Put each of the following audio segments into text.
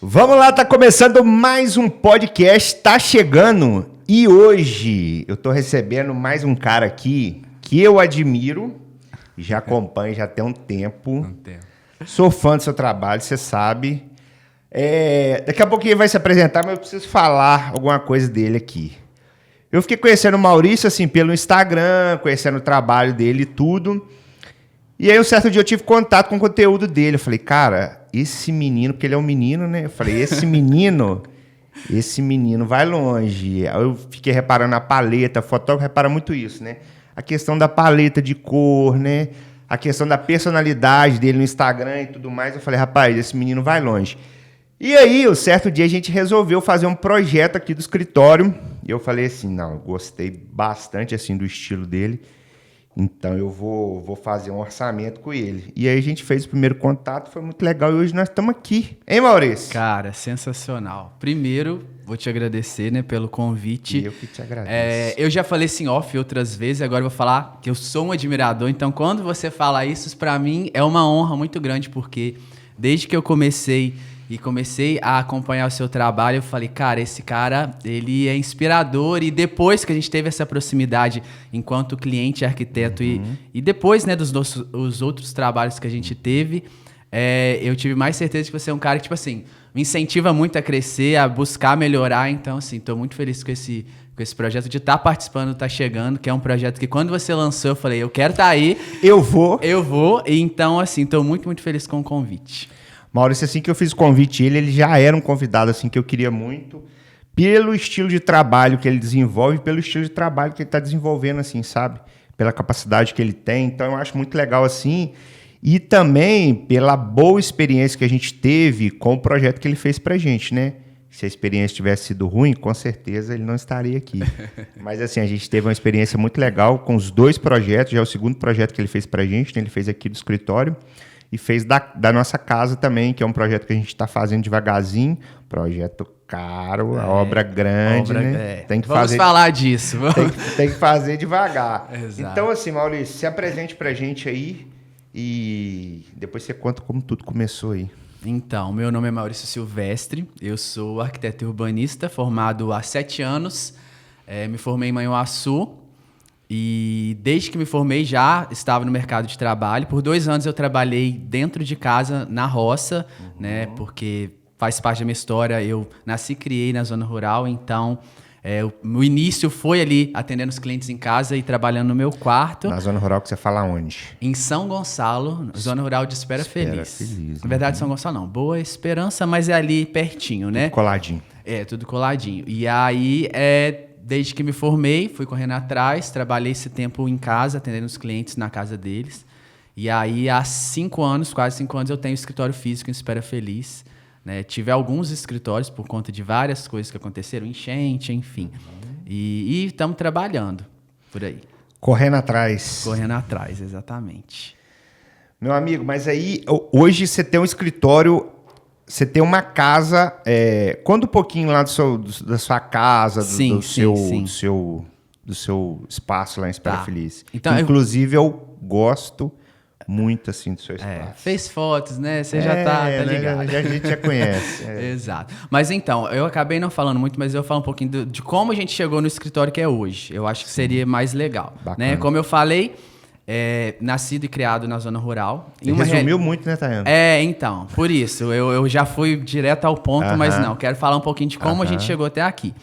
Vamos lá, tá começando mais um podcast, tá chegando e hoje eu tô recebendo mais um cara aqui que eu admiro, já acompanho já tem um tempo, sou fã do seu trabalho, você sabe. Daqui a pouquinho ele vai se apresentar, mas eu preciso falar alguma coisa dele aqui. Eu fiquei conhecendo o Maurício assim pelo Instagram, conhecendo o trabalho dele e tudo. E aí, um certo dia eu tive contato com o conteúdo dele. Eu falei, cara, esse menino, porque ele é um menino, né? Eu falei, esse menino vai longe. Aí eu fiquei reparando a paleta, fotógrafo repara muito isso, né? A questão da paleta de cor, né? A questão da personalidade dele no Instagram e tudo mais. Eu falei, rapaz, esse menino vai longe. E aí, um certo dia a gente resolveu fazer um projeto aqui do escritório. E eu falei assim, não, eu gostei bastante assim do estilo dele. Então eu vou fazer um orçamento com ele. E aí a gente fez o primeiro contato, foi muito legal. E hoje nós estamos aqui. Hein, Maurício? Cara, sensacional. Primeiro, vou te agradecer, né, pelo convite. E eu que te agradeço. Eu já falei assim off outras vezes, agora eu vou falar que eu sou um admirador. Então, quando você fala isso pra mim é uma honra muito grande, porque desde que eu comecei a acompanhar o seu trabalho, eu falei, cara, esse cara, ele é inspirador. E depois que a gente teve essa proximidade enquanto cliente, arquiteto, e depois, né, os outros trabalhos que a gente teve, eu tive mais certeza que você é um cara que, tipo assim, me incentiva muito a crescer, a buscar melhorar. Então, assim, tô muito feliz com esse projeto de estar participando, tá chegando, que é um projeto que quando você lançou, eu falei, eu quero estar aí. Eu vou. E então, assim, tô muito, muito feliz com o convite. Maurício, assim que eu fiz o convite, ele já era um convidado assim que eu queria muito, pelo estilo de trabalho que ele desenvolve, pelo estilo de trabalho que ele está desenvolvendo, assim, sabe? Pela capacidade que ele tem. Então, eu acho muito legal assim. E também pela boa experiência que a gente teve com o projeto que ele fez pra gente, né? Se a experiência tivesse sido ruim, com certeza ele não estaria aqui. Mas assim, a gente teve uma experiência muito legal com os dois projetos. Já é o segundo projeto que ele fez pra gente, né? Ele fez aqui do escritório. E fez da nossa casa também, que é um projeto que a gente está fazendo devagarzinho. Projeto caro, a obra grande, né? Tem que Vamos falar disso. Tem que fazer devagar. Exato. Então, assim, Maurício, se apresente pra gente aí e depois você conta como tudo começou aí. Então, meu nome é Maurício Silvestre, eu sou arquiteto urbanista, formado há 7 anos, me formei em Manhuaçu. E desde que me formei já estava no mercado de trabalho. Por 2 anos eu trabalhei dentro de casa, na roça, né? Porque faz parte da minha história. Eu nasci e criei na zona rural, então o início foi ali atendendo os clientes em casa e trabalhando no meu quarto. Na zona rural que você fala onde? Em São Gonçalo, zona rural de Espera Feliz. Na verdade, São Gonçalo não, Boa Esperança, mas é ali pertinho, né? Tudo coladinho. Tudo coladinho. E aí, desde que me formei, fui correndo atrás, trabalhei esse tempo em casa, atendendo os clientes na casa deles. E aí, há 5 anos, quase 5 anos, eu tenho escritório físico em Espera Feliz. Né? Tive alguns escritórios por conta de várias coisas que aconteceram, enchente, enfim. E estamos trabalhando por aí. Correndo atrás. Correndo atrás, exatamente. Meu amigo, mas aí, hoje você tem um escritório... Você tem uma casa, conta um pouquinho lá da sua casa, do seu espaço lá em Espera Feliz. Então, inclusive, eu gosto muito assim do seu espaço. Fez fotos, né? Você já tá ligado. A gente já conhece. Exato. Mas então, eu acabei não falando muito, mas eu falo um pouquinho de como a gente chegou no escritório que é hoje. Eu acho que seria mais legal. Né? Como eu falei... nascido e criado na zona rural. Resumiu muito, né, Tayana? Então, por isso, eu já fui direto ao ponto, mas não, quero falar um pouquinho de como a gente chegou até aqui.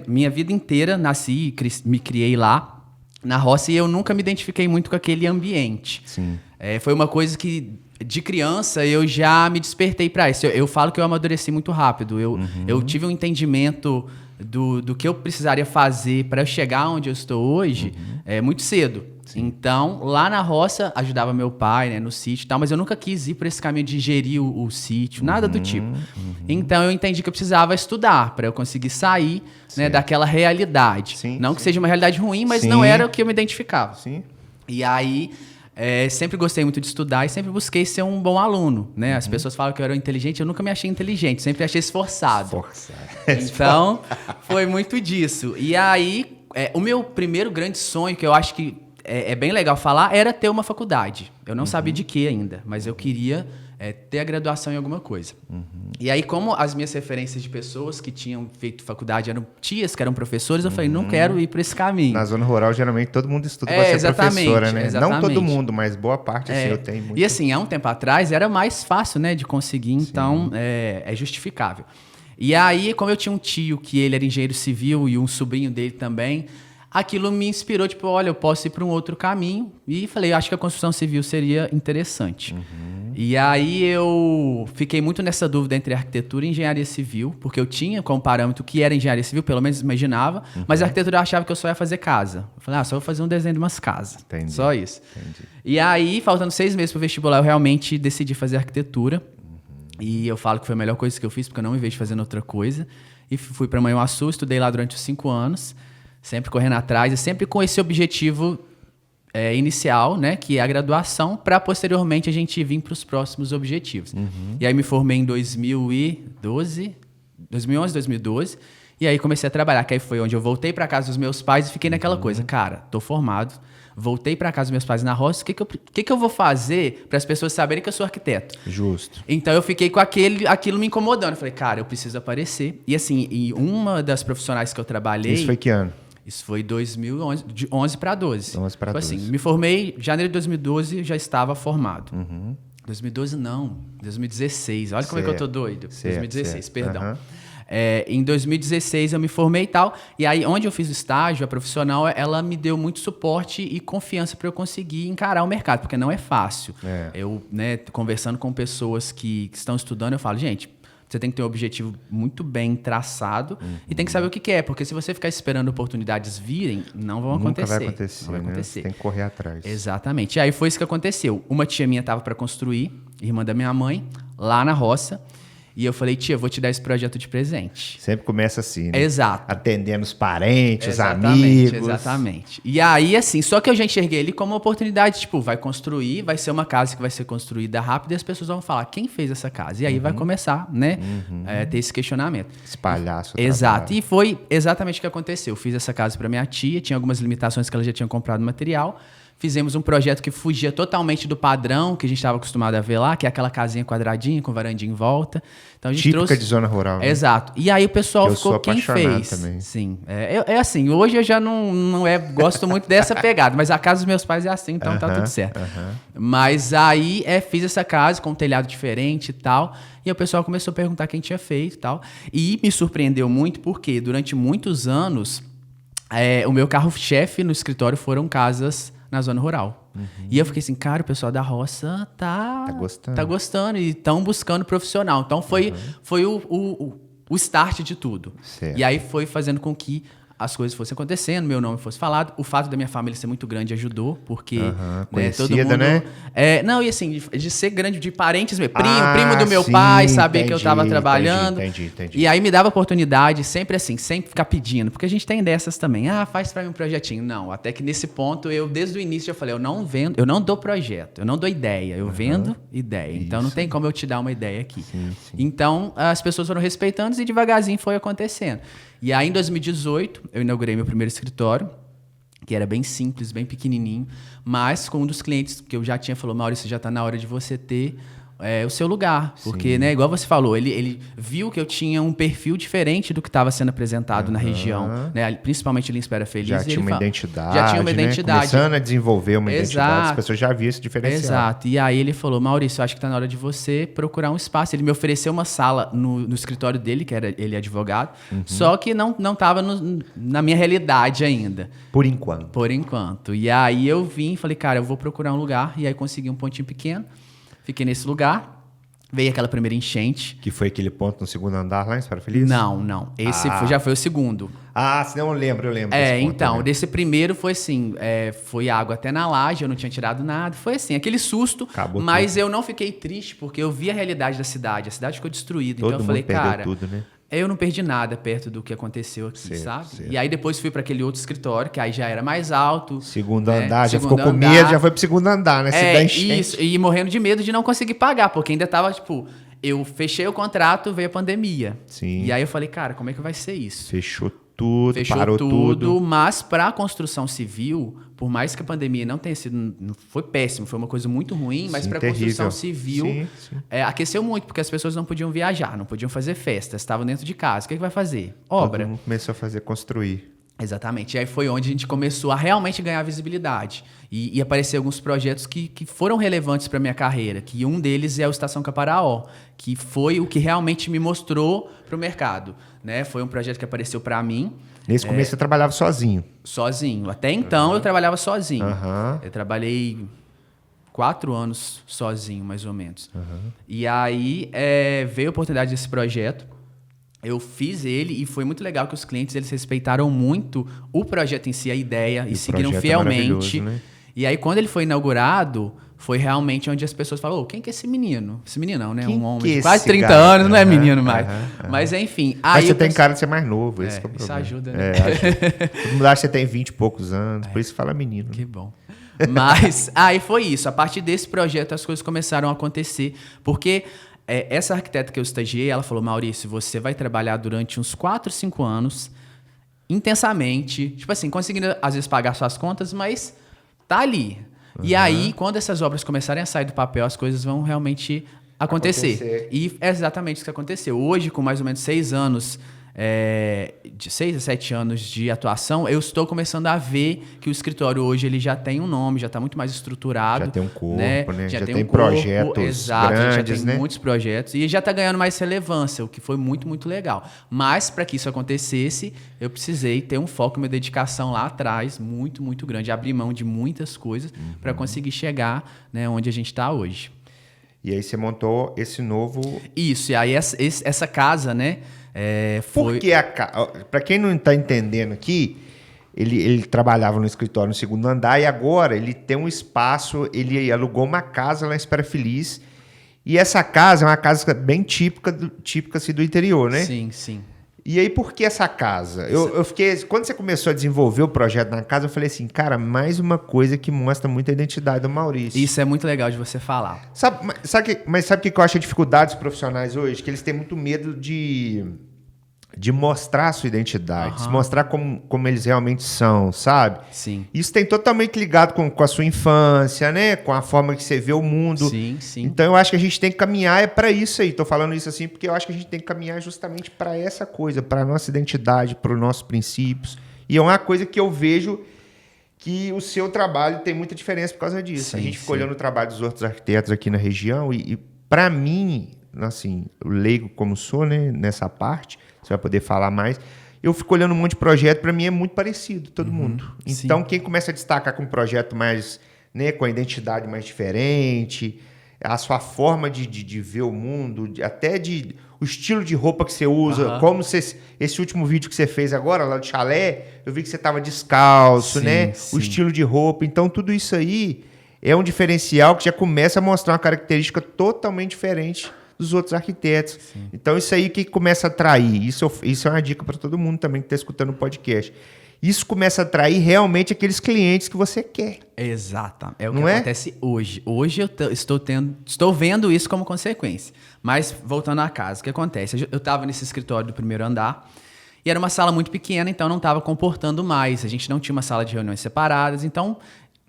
Minha vida inteira, nasci e me criei lá, na roça, e eu nunca me identifiquei muito com aquele ambiente. Sim. Foi uma coisa que, de criança, eu já me despertei para isso. Eu falo que eu amadureci muito rápido. Eu tive um entendimento... Do que eu precisaria fazer para chegar onde eu estou hoje muito cedo. Sim. Então, lá na roça, ajudava meu pai, né, no sítio e tal, mas eu nunca quis ir por esse caminho de gerir o sítio, nada do tipo. Então, eu entendi que eu precisava estudar para eu conseguir sair, né, daquela realidade. Sim, não que seja uma realidade ruim, mas não era o que eu me identificava. Sim. E aí... sempre gostei muito de estudar e sempre busquei ser um bom aluno, né? As pessoas falam que eu era inteligente, eu nunca me achei inteligente, sempre achei esforçado. Então, foi muito disso. E aí, o meu primeiro grande sonho, que eu acho que é bem legal falar, era ter uma faculdade. Eu não sabia de que ainda, mas eu queria ter a graduação em alguma coisa. E aí, como as minhas referências de pessoas que tinham feito faculdade eram tias, que eram professores, eu falei, não quero ir por esse caminho. Na zona rural, geralmente, todo mundo estuda para ser professora, né? Exatamente. Não todo mundo, mas boa parte, assim, eu tenho muito. E assim, há um tempo atrás, era mais fácil, né, de conseguir, então é justificável. E aí, como eu tinha um tio que ele era engenheiro civil e um sobrinho dele também, aquilo me inspirou, tipo, olha, eu posso ir para um outro caminho. E falei, acho que a construção civil seria interessante. E aí eu fiquei muito nessa dúvida entre arquitetura e engenharia civil, porque eu tinha como parâmetro o que era engenharia civil, pelo menos imaginava, mas a arquitetura eu achava que eu só ia fazer casa. Eu falei, só vou fazer um desenho de umas casas. Entendi. Só isso. Entendi. E aí, faltando 6 meses para o vestibular, eu realmente decidi fazer arquitetura. E eu falo que foi a melhor coisa que eu fiz, porque eu não me vejo fazendo outra coisa. E fui para Manhuaçu, estudei lá durante os 5 anos. Sempre correndo atrás e sempre com esse objetivo inicial, né, que é a graduação, para posteriormente a gente vir para os próximos objetivos. E aí me formei em 2011, 2012, e aí comecei a trabalhar, que aí foi onde eu voltei para casa dos meus pais e fiquei naquela coisa, cara, tô formado, voltei para casa dos meus pais na roça, o que eu vou fazer para as pessoas saberem que eu sou arquiteto? Justo. Então eu fiquei com aquilo me incomodando, eu falei, cara, eu preciso aparecer. E assim, e uma das profissionais que eu trabalhei... Isso foi que ano? Isso foi 2011, de 11 para 12. 11 para 12. Assim, me formei em janeiro de 2012, já estava formado. 2012 não, 2016. Olha como é que eu tô doido. 2016, perdão. Em 2016 eu me formei e tal. E aí, onde eu fiz o estágio, a profissional, ela me deu muito suporte e confiança para eu conseguir encarar o mercado, porque não é fácil. Eu, né, conversando com pessoas que estão estudando, eu falo, gente, você tem que ter um objetivo muito bem traçado e tem que saber o que é, porque se você ficar esperando oportunidades virem, não vão acontecer. Nunca vai acontecer, não vai acontecer. Né? Tem que correr atrás. Exatamente. E aí foi isso que aconteceu. Uma tia minha estava para construir, irmã da minha mãe, lá na roça. E eu falei, tia, eu vou te dar esse projeto de presente. Sempre começa assim, né? Exato. Atendendo os parentes, os Exatamente, amigos. Exatamente. E aí, assim, só que eu já enxerguei ele como uma oportunidade, tipo, vai construir, vai ser uma casa que vai ser construída rápido e as pessoas vão falar, quem fez essa casa? E aí vai começar, né, ter esse questionamento. Espalhar seu Exato. trabalho. E foi exatamente o que aconteceu. Eu fiz essa casa para minha tia, tinha algumas limitações que ela já tinha comprado material. Fizemos um projeto que fugia totalmente do padrão que a gente estava acostumado a ver lá, que é aquela casinha quadradinha com varandinha em volta. Então a gente Típica trouxe... de zona rural. Né? Exato. E aí o pessoal ficou, quem fez? Também. Sim. Assim, hoje eu já não gosto muito dessa pegada, mas a casa dos meus pais é assim, então tá tudo certo. Mas aí fiz essa casa com um telhado diferente e tal, e o pessoal começou a perguntar quem tinha feito e tal. E me surpreendeu muito porque durante muitos anos o meu carro-chefe no escritório foram casas na zona rural. E eu fiquei assim, cara, o pessoal da roça tá gostando e estão buscando profissional. Então foi o start de tudo. Certo. E aí foi fazendo com que as coisas fossem acontecendo, meu nome fosse falado. O fato da minha família ser muito grande ajudou, porque conhecida, todo mundo... né? Não, e assim, de ser grande, de parentes mesmo. Primo do meu pai, saber que eu estava trabalhando. Entendi. E aí me dava oportunidade, sempre assim, sempre ficar pedindo. Porque a gente tem dessas também. Faz para mim um projetinho. Não, até que nesse ponto, eu desde o início já falei, eu não vendo, eu não dou projeto, eu não dou ideia, eu vendo ideia. Isso. Então não tem como eu te dar uma ideia aqui. Sim. Então as pessoas foram respeitando e devagarzinho foi acontecendo. E aí, em 2018, eu inaugurei meu primeiro escritório, que era bem simples, bem pequenininho, mas com um dos clientes que eu já tinha falou, Maurício, já está na hora de você ter o seu lugar. Porque, né, igual você falou, ele viu que eu tinha um perfil diferente do que estava sendo apresentado na região, né, principalmente ali em Espera Feliz. Já tinha uma identidade, já tinha uma identidade. Começando a desenvolver uma identidade, as pessoas já viam esse diferencial. Exato. E aí ele falou, Maurício, eu acho que está na hora de você procurar um espaço. Ele me ofereceu uma sala no escritório dele, que era ele advogado, só que não estava na minha realidade ainda. Por enquanto. Por enquanto. E aí eu vim e falei, cara, eu vou procurar um lugar. E aí consegui um pontinho pequeno. Fiquei nesse lugar, veio aquela primeira enchente. Que foi aquele ponto no segundo andar lá em Espera Feliz? Não. Esse já foi o segundo. Senão eu lembro. Então, desse primeiro foi assim, foi água até na laje, eu não tinha tirado nada. Foi assim, aquele susto, acabou mas tudo. eu não fiquei triste, porque eu vi a realidade da cidade. A cidade ficou destruída. Todo então eu falei, cara... tudo, né? Eu não perdi nada perto do que aconteceu aqui, sabe? E aí depois fui para aquele outro escritório, que aí já era mais alto. Segundo andar, já ficou com medo, já foi pro segundo andar, né? Isso, e morrendo de medo de não conseguir pagar, porque ainda tava, tipo... Eu fechei o contrato, veio a pandemia. Sim. E aí eu falei, cara, como é que vai ser isso? Fechou tudo, Fechou parou tudo. Mas para a construção civil, por mais que a pandemia não tenha sido, não foi péssimo, foi uma coisa muito ruim, mas Sim, para a terrível. construção civil Sim. aqueceu muito, porque as pessoas não podiam viajar, não podiam fazer festas, estavam dentro de casa. O que vai fazer? Obra. Todo mundo começou a construir. Exatamente. E aí foi onde a gente começou a realmente ganhar visibilidade. E aparecer alguns projetos que foram relevantes para minha carreira, que um deles é o Estação Caparaó, que foi o que realmente me mostrou para o mercado. Né? Foi um projeto que apareceu para mim. Nesse começo você trabalhava sozinho? Sozinho. Até então eu trabalhava sozinho. Uhum. Eu trabalhei 4 anos sozinho, mais ou menos. E aí veio a oportunidade desse projeto. Eu fiz ele e foi muito legal que os clientes eles respeitaram muito o projeto em si, a ideia, e seguiram fielmente. Né? E aí, quando ele foi inaugurado, foi realmente onde as pessoas falaram, quem que é esse menino? Esse menino não, né? Quem um homem de é quase 30 cara? anos, não é menino mais. Mas enfim. Mas aí você tem cara de ser mais novo, esse que é o isso problema. ajuda, né? Todo mundo acha que você tem 20 e poucos anos, por isso fala menino. Que bom. Mas aí foi isso. A partir desse projeto, as coisas começaram a acontecer, porque essa arquiteta que eu estagiei, ela falou, Maurício, você vai trabalhar durante uns 4, 5 anos, intensamente, tipo assim, conseguindo às vezes pagar suas contas, mas tá ali. E aí, quando essas obras começarem a sair do papel, as coisas vão realmente acontecer. E é exatamente isso que aconteceu. Hoje, com mais ou menos 6 anos, de 6 a 7 anos de atuação, eu estou começando a ver que o escritório hoje ele já tem um nome, já está muito mais estruturado. Já tem um corpo, né? Já tem um corpo, projetos exato, grandes, já tem muitos projetos e já está ganhando mais relevância, o que foi muito, muito legal. Mas para que isso acontecesse, eu precisei ter um foco e uma dedicação lá atrás muito, muito grande. Abrir mão de muitas coisas para conseguir chegar, né, onde a gente está hoje. E aí você montou esse novo... Isso, e aí essa casa, né? Por que a casa? Para quem não está entendendo aqui, ele trabalhava no escritório no segundo andar e agora ele tem um espaço, ele alugou uma casa lá em Espera Feliz. E essa casa é uma casa bem típica assim, do interior, né? Sim, sim. E aí, por que essa casa? Eu fiquei... Quando você começou a desenvolver o projeto na casa, eu falei assim, cara, mais uma coisa que mostra muito a identidade do Maurício. Isso é muito legal de você falar. Sabe o que eu acho a dificuldade dos profissionais hoje? Que eles têm muito medo de mostrar a sua identidade, de mostrar como eles realmente são, sabe? Sim. Isso tem totalmente ligado com a sua infância, né? Com a forma que você vê o mundo. Sim, sim. Então eu acho que a gente tem que caminhar para isso aí. Tô falando isso assim porque eu acho que a gente tem que caminhar justamente para essa coisa, para a nossa identidade, para os nossos princípios. E é uma coisa que eu vejo que o seu trabalho tem muita diferença por causa disso. Sim, a gente ficou olhando o trabalho dos outros arquitetos aqui na região e para mim, assim, leigo como sou, né, nessa parte, você vai poder falar mais. Eu fico olhando um monte de projeto, para mim é muito parecido, todo mundo. Então, quem começa a destacar com um projeto mais, né, com a identidade mais diferente, a sua forma de ver o mundo, até o estilo de roupa que você usa, como esse último vídeo que você fez agora, lá do chalé, eu vi que você estava descalço, né? Sim. O estilo de roupa. Então, tudo isso aí é um diferencial que já começa a mostrar uma característica totalmente diferente dos outros arquitetos. Sim. Então, isso aí que começa a atrair. Isso é uma dica para todo mundo também que está escutando o podcast. Isso começa a atrair realmente aqueles clientes que você quer. Exato. É o que acontece hoje. Hoje eu estou vendo isso como consequência. Mas, voltando à casa, o que acontece? Eu estava nesse escritório do primeiro andar e era uma sala muito pequena, então não estava comportando mais. A gente não tinha uma sala de reuniões separadas, então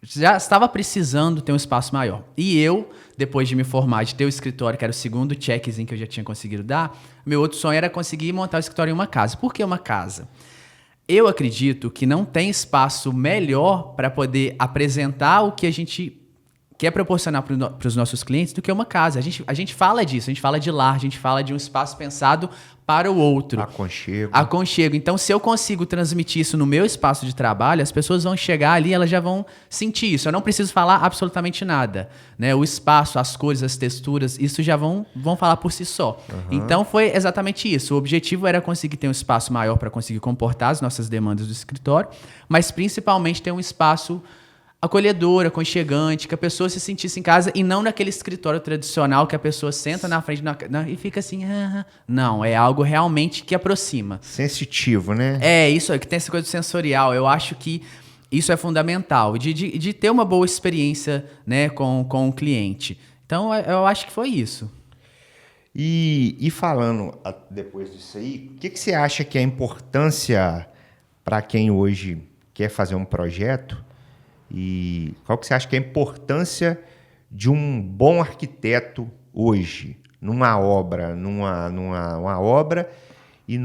já estava precisando ter um espaço maior. E eu, depois de me formar, de ter o escritório, que era o segundo checkzinho que eu já tinha conseguido dar, meu outro sonho era conseguir montar o escritório em uma casa. Por que uma casa? Eu acredito que não tem espaço melhor para poder apresentar o que a gente quer proporcionar para os nossos clientes do que uma casa. A gente fala disso, a gente fala de lar, a gente fala de um espaço pensado para o outro. Aconchego. Então, se eu consigo transmitir isso no meu espaço de trabalho, as pessoas vão chegar ali, elas já vão sentir isso. Eu não preciso falar absolutamente nada, né? O espaço, as cores, as texturas, isso já vão falar por si só. Então, foi exatamente isso. O objetivo era conseguir ter um espaço maior para conseguir comportar as nossas demandas do escritório, mas principalmente ter um espaço acolhedor, aconchegante, que a pessoa se sentisse em casa e não naquele escritório tradicional que a pessoa senta na frente e fica assim... Não, é algo realmente que aproxima. Sensitivo, né? É, isso aí, que tem essa coisa sensorial. Eu acho que isso é fundamental, de ter uma boa experiência, né, com o cliente. Então, eu acho que foi isso. E falando depois disso aí, o que você acha que é a importância para quem hoje quer fazer um projeto e qual que você acha que é a importância de um bom arquiteto hoje numa obra, uma obra e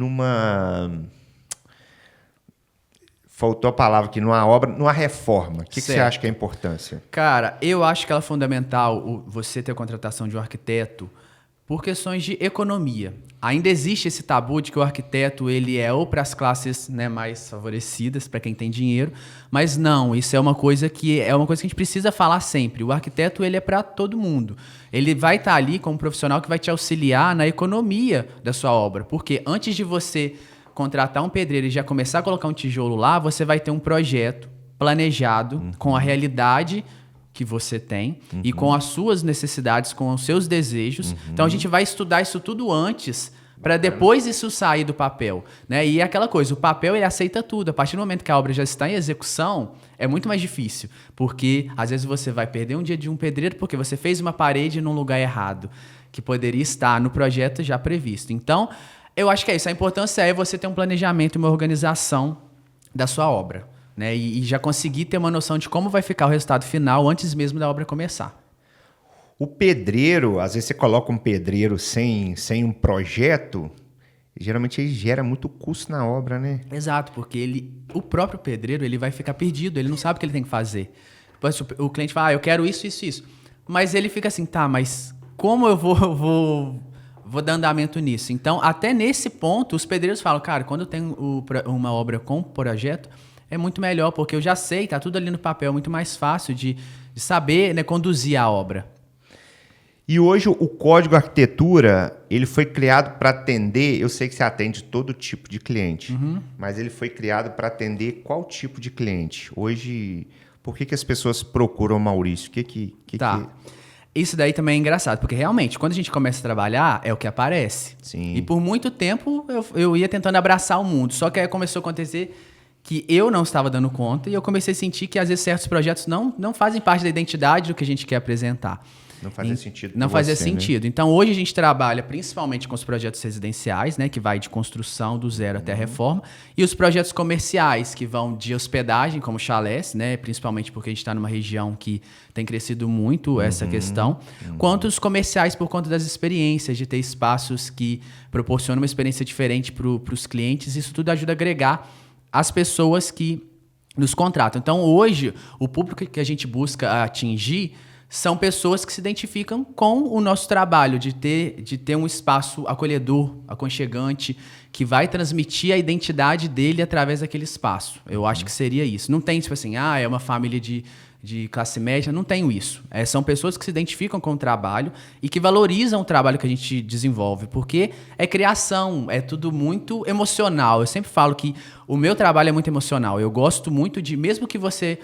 faltou a palavra aqui, numa obra, numa reforma. O que você acha que é a importância? Cara, eu acho que ela é fundamental você ter a contratação de um arquiteto por questões de economia. Ainda existe esse tabu de que o arquiteto ele é ou para as classes, né, mais favorecidas, para quem tem dinheiro, mas não, isso é uma coisa que a gente precisa falar sempre. O arquiteto ele é para todo mundo. Ele vai estar ali como profissional que vai te auxiliar na economia da sua obra, porque antes de você contratar um pedreiro e já começar a colocar um tijolo lá, você vai ter um projeto planejado com a realidade que você tem e com as suas necessidades, com os seus desejos. Então a gente vai estudar isso tudo antes para depois isso sair do papel, né? E é aquela coisa, o papel ele aceita tudo. A partir do momento que a obra já está em execução, é muito mais difícil, porque às vezes você vai perder um dia de um pedreiro porque você fez uma parede num lugar errado, que poderia estar no projeto já previsto. Então, eu acho que é isso. A importância é você ter um planejamento e uma organização da sua obra, né? E já conseguir ter uma noção de como vai ficar o resultado final antes mesmo da obra começar. O pedreiro, às vezes você coloca um pedreiro sem um projeto, geralmente ele gera muito custo na obra, né? Exato, porque o próprio pedreiro ele vai ficar perdido, ele não sabe o que ele tem que fazer. Depois o cliente fala, eu quero isso, isso, isso. Mas ele fica assim, tá, mas como eu vou dar andamento nisso? Então, até nesse ponto, os pedreiros falam, cara, quando eu tenho uma obra com projeto, é muito melhor, porque eu já sei, tá tudo ali no papel, é muito mais fácil de saber, né, conduzir a obra. E hoje o Código Arquitetura, ele foi criado para atender, eu sei que você atende todo tipo de cliente, mas ele foi criado para atender qual tipo de cliente? Hoje, por que as pessoas procuram o Maurício? Tá. Isso daí também é engraçado, porque realmente, quando a gente começa a trabalhar, é o que aparece. Sim. E por muito tempo, eu ia tentando abraçar o mundo, só que aí começou a acontecer que eu não estava dando conta e eu comecei a sentir que, às vezes, certos projetos não fazem parte da identidade do que a gente quer apresentar. Não fazia sentido. Não fazia sentido. Né? Então, hoje a gente trabalha principalmente com os projetos residenciais, né, que vai de construção do zero até a reforma, e os projetos comerciais, que vão de hospedagem, como chalés, né, principalmente porque a gente está numa região que tem crescido muito essa questão, quanto os comerciais por conta das experiências, de ter espaços que proporcionam uma experiência diferente para os clientes. Isso tudo ajuda a agregar as pessoas que nos contratam. Então, hoje, o público que a gente busca atingir são pessoas que se identificam com o nosso trabalho, de ter um espaço acolhedor, aconchegante, que vai transmitir a identidade dele através daquele espaço. Eu acho que seria isso. Não tem, tipo assim, é uma família de classe média, não tenho isso. São pessoas que se identificam com o trabalho e que valorizam o trabalho que a gente desenvolve, porque é criação, é tudo muito emocional. Eu sempre falo que o meu trabalho é muito emocional. Eu gosto muito mesmo que você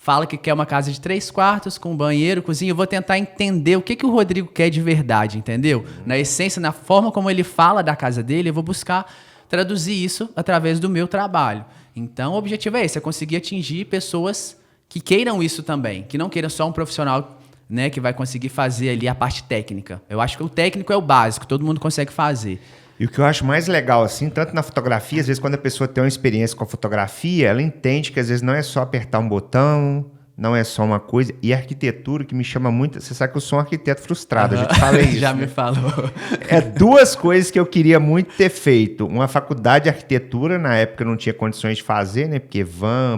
fala que quer uma casa de 3 quartos, com banheiro, cozinha, eu vou tentar entender o que o Rodrigo quer de verdade, entendeu? Na essência, na forma como ele fala da casa dele, eu vou buscar traduzir isso através do meu trabalho. Então, o objetivo é esse, é conseguir atingir pessoas que queiram isso também, que não queiram só um profissional, né, que vai conseguir fazer ali a parte técnica. Eu acho que o técnico é o básico, todo mundo consegue fazer. E o que eu acho mais legal, assim, tanto na fotografia, às vezes quando a pessoa tem uma experiência com a fotografia, ela entende que às vezes não é só apertar um botão, não é só uma coisa. E a arquitetura, que me chama muito... Você sabe que eu sou um arquiteto frustrado, eu já te falei isso. Já né? me falou. É 2 coisas que eu queria muito ter feito. Uma faculdade de arquitetura, na época eu não tinha condições de fazer, né? Porque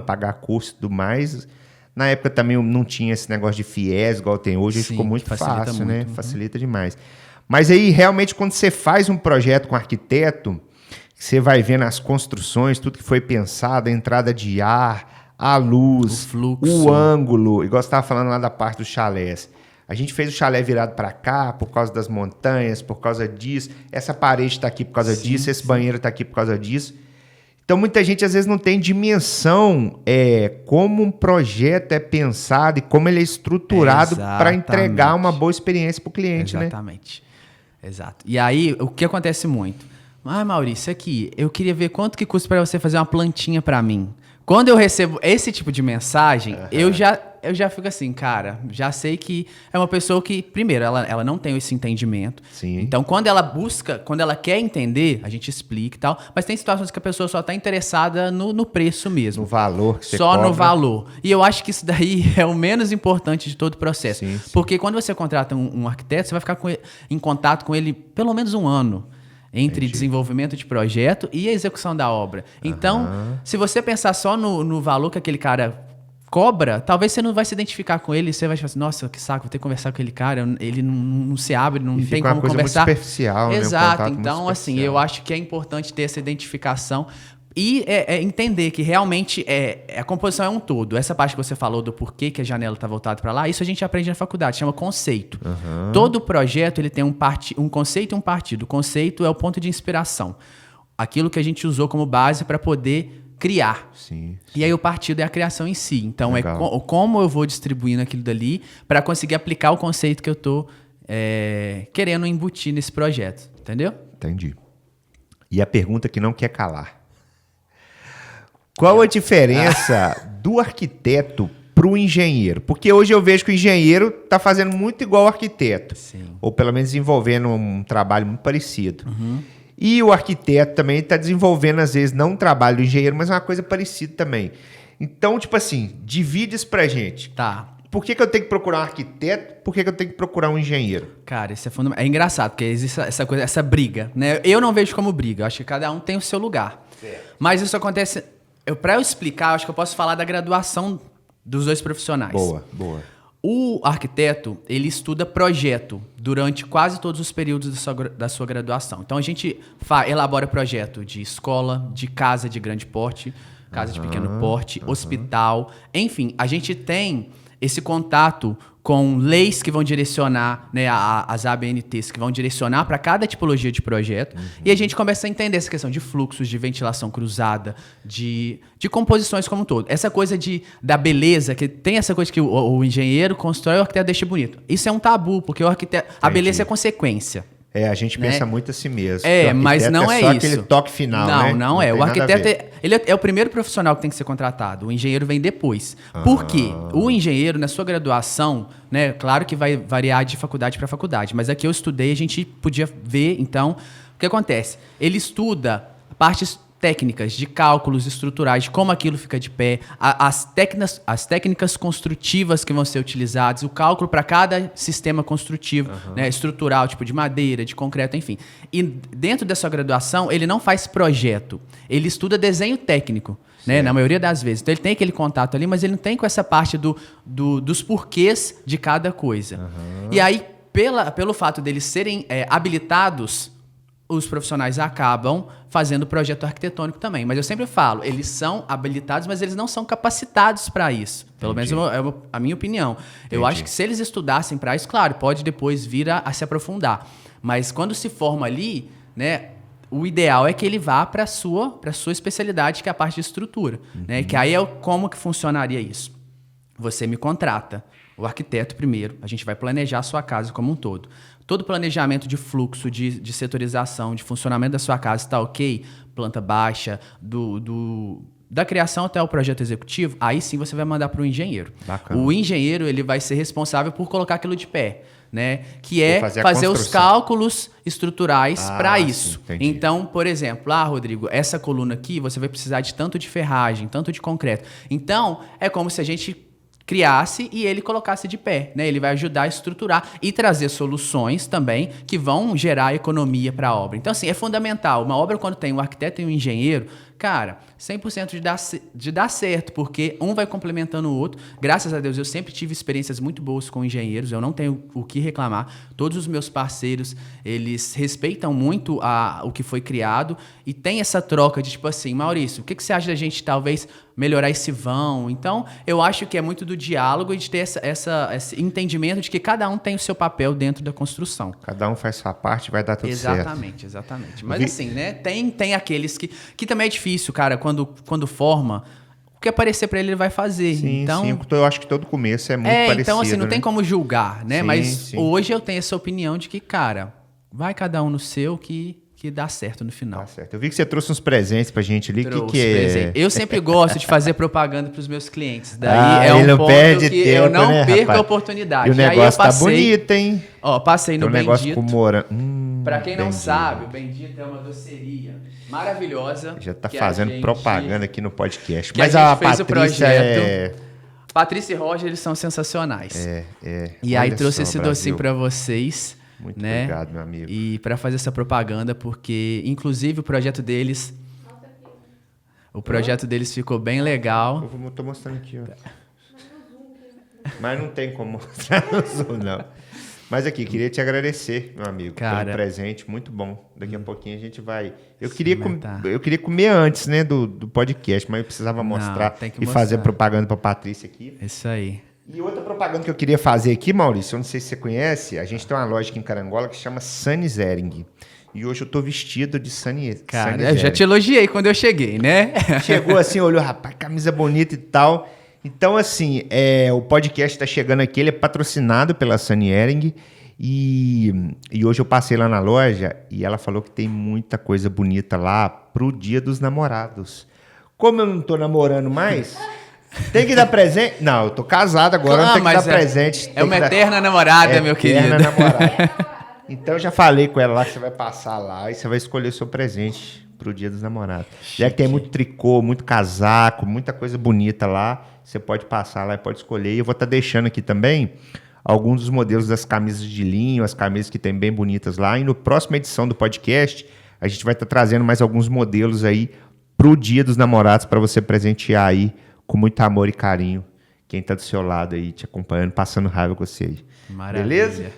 pagar curso e tudo mais. Na época também não tinha esse negócio de FIES, igual tem hoje. Sim, ficou muito fácil, né? Facilita demais. Mas aí, realmente, quando você faz um projeto com arquiteto, você vai vendo as construções, tudo que foi pensado, a entrada de ar, a luz, o fluxo, o ângulo. Igual você estava falando lá da parte dos chalés. A gente fez o chalé virado para cá por causa das montanhas, por causa disso. Essa parede está aqui por causa disso, esse banheiro está aqui por causa disso. Então, muita gente, às vezes, não tem dimensão como um projeto é pensado e como ele é estruturado para entregar uma boa experiência para o cliente, Exatamente. Exato. E aí, o que acontece muito? Maurício, aqui, eu queria ver quanto que custa para você fazer uma plantinha para mim. Quando eu recebo esse tipo de mensagem, eu já eu já fico assim, cara, já sei que é uma pessoa que, primeiro, ela não tem esse entendimento. Sim. Então, quando ela busca, quando ela quer entender, a gente explica e tal. Mas tem situações que a pessoa só tá interessada no preço mesmo. No valor que você Só cobra. no valor. E eu acho que isso daí é o menos importante de todo o processo. Sim, sim. Porque quando você contrata um arquiteto, você vai ficar em contato com ele pelo menos um ano. Entre desenvolvimento de projeto e a execução da obra. Então, se você pensar só no valor que aquele cara cobra, talvez você não vai se identificar com ele, você vai falar assim, nossa, que saco, vou ter que conversar com aquele cara, ele não se abre, não E tem fica como uma coisa conversar. muito superficial, né? Um Exato, contato muito então assim, superficial. eu acho que é importante ter essa identificação e entender que realmente a composição é um todo. Essa parte que você falou do porquê que a janela está voltada para lá, isso a gente aprende na faculdade, chama conceito. Todo projeto ele tem um conceito e um partido. O conceito é o ponto de inspiração. Aquilo que a gente usou como base para poder criar. Sim. E aí o partido é a criação em si. Então Legal. como eu vou distribuindo aquilo dali para conseguir aplicar o conceito que eu estou querendo embutir nesse projeto. Entendeu? Entendi. E a pergunta que não quer calar. Qual a diferença do arquiteto para o engenheiro? Porque hoje eu vejo que o engenheiro está fazendo muito igual ao arquiteto. Sim. Ou pelo menos desenvolvendo um trabalho muito parecido. E o arquiteto também está desenvolvendo, às vezes, não um trabalho do engenheiro, mas uma coisa parecida também. Então, tipo assim, divide isso pra gente. Tá. Por que eu tenho que procurar um arquiteto? Por que eu tenho que procurar um engenheiro? Cara, isso é fundamental. É engraçado, porque existe essa coisa, essa briga, né? Eu não vejo como briga, eu acho que cada um tem o seu lugar. Certo. Mas isso acontece. Para eu explicar, eu acho que eu posso falar da graduação dos dois profissionais. Boa, boa. O arquiteto, ele estuda projeto durante quase todos os períodos da sua graduação. Então, a gente elabora projeto de escola, de casa de grande porte, casa de pequeno porte, hospital. Enfim, a gente tem esse contato com leis que vão direcionar, né, as ABNTs que vão direcionar para cada tipologia de projeto. E a gente começa a entender essa questão de fluxos, de ventilação cruzada, de composições como um todo. Essa coisa da beleza, que tem essa coisa que o engenheiro constrói e o arquiteto deixa bonito. Isso é um tabu, porque o arquiteto, a beleza é consequência. A gente né? pensa muito assim mesmo. Mas não é só isso. aquele toque final, não, né? Não é. tem O nada a arquiteto ver. ele é o primeiro profissional que tem que ser contratado. O engenheiro vem depois. Por quê? O engenheiro, na sua graduação, né? Claro que vai variar de faculdade para faculdade, mas aqui eu estudei, a gente podia ver, então, o que acontece? Ele estuda partes técnicas de cálculos estruturais, de como aquilo fica de pé, as técnicas construtivas que vão ser utilizadas, o cálculo para cada sistema construtivo, né, estrutural, tipo de madeira, de concreto, enfim. E dentro da sua graduação, ele não faz projeto, ele estuda desenho técnico, né, na maioria das vezes. Então ele tem aquele contato ali, mas ele não tem com essa parte dos porquês de cada coisa. E aí, pelo fato deles serem habilitados, os profissionais acabam fazendo projeto arquitetônico também. Mas eu sempre falo, eles são habilitados, mas eles não são capacitados para isso. Pelo menos é a minha opinião. Eu acho que se eles estudassem para isso, claro, pode depois vir a se aprofundar. Mas quando se forma ali, né, o ideal é que ele vá para a sua especialidade, que é a parte de estrutura. Né, que aí é como que funcionaria isso. Você me contrata, o arquiteto primeiro, a gente vai planejar a sua casa como um todo. Todo planejamento de fluxo, de setorização, de funcionamento da sua casa está ok? Planta baixa, da criação até o projeto executivo, aí sim você vai mandar para o engenheiro. Bacana. O engenheiro ele vai ser responsável por colocar aquilo de pé, né? Que é fazer os cálculos estruturais para isso. Sim, entendi. Então, por exemplo, Rodrigo, essa coluna aqui você vai precisar de tanto de ferragem, tanto de concreto. Então, é como se a gente criasse e ele colocasse de pé, né? Ele vai ajudar a estruturar e trazer soluções também que vão gerar economia para a obra. Então, assim, é fundamental. Uma obra, quando tem um arquiteto e um engenheiro, cara, 100% de dar certo, porque um vai complementando o outro. Graças a Deus, eu sempre tive experiências muito boas com engenheiros, eu não tenho o que reclamar. Todos os meus parceiros, eles respeitam muito o que foi criado e tem essa troca de tipo assim, Maurício, o que você acha da gente talvez melhorar esse vão? Então, eu acho que é muito do diálogo e de ter esse entendimento de que cada um tem o seu papel dentro da construção. Cada um faz sua parte, vai dar tudo certo. Exatamente. Mas assim, né, tem aqueles que também é difícil, cara, quando forma, o que aparecer para ele vai fazer. Sim, então, eu acho que todo começo é muito parecido. Então, assim, não né? tem como julgar, né? Sim, Mas sim. hoje eu tenho essa opinião de que, cara, vai cada um no seu que que dá certo no final. Tá certo. Eu vi que você trouxe uns presentes pra gente ali. O que é? Presente. Eu sempre gosto de fazer propaganda pros meus clientes. Daí ele não ponto perde que tempo, eu não né, perco rapaz? a oportunidade. E o negócio tá bonito, hein? Ó, passei no Tem um negócio Bendito. com morango. Pra quem não Bendito. sabe, o Bendito é uma doceria maravilhosa. Já tá que fazendo a gente- propaganda aqui no podcast. que Mas a a gente fez o Patrícia projeto. Patrícia e Roger, eles são sensacionais. E aí Olha trouxe só, esse Brasil. docinho pra vocês. Muito né? obrigado, meu amigo. E pra fazer essa propaganda, porque inclusive o projeto deles... O projeto deles ficou bem legal. Eu tô mostrando aqui, ó. Mas não tem como mostrar no Zoom, não. Mas aqui, queria te agradecer, meu amigo, Cara, pelo presente, muito bom. Daqui a pouquinho a gente vai... Eu Experimentar. queria comer antes, né, do podcast, mas eu precisava mostrar tem que e fazer mostrar. propaganda pra Patrícia aqui. Isso aí. E outra propaganda que eu queria fazer aqui, Maurício, eu não sei se você conhece, a gente tem uma loja aqui em Carangola que chama Sunny Zering. E hoje eu tô vestido de Sunny Cara, Sunny eu já Zering. te elogiei quando eu cheguei, né? Chegou assim, olhou, rapaz, camisa bonita e tal. Então, assim, o podcast tá chegando aqui, ele é patrocinado pela Sunny Zering. E hoje eu passei lá na loja e ela falou que tem muita coisa bonita lá pro Dia dos Namorados. Como eu não tô namorando mais... Tem que dar presente? Não, eu tô casado agora, não tem que dar presente. É uma eterna namorada, meu querido. Eterna namorada. Então eu já falei com ela lá que você vai passar lá e você vai escolher o seu presente pro Dia dos Namorados. Já que tem muito tricô, muito casaco, muita coisa bonita lá, você pode passar lá e pode escolher. E eu vou estar deixando aqui também alguns dos modelos das camisas de linho, as camisas que tem bem bonitas lá. E no próxima edição do podcast, a gente vai estar trazendo mais alguns modelos aí pro Dia dos Namorados para você presentear aí com muito amor e carinho quem tá do seu lado aí, te acompanhando, passando raiva com você aí. Maravilha. Beleza?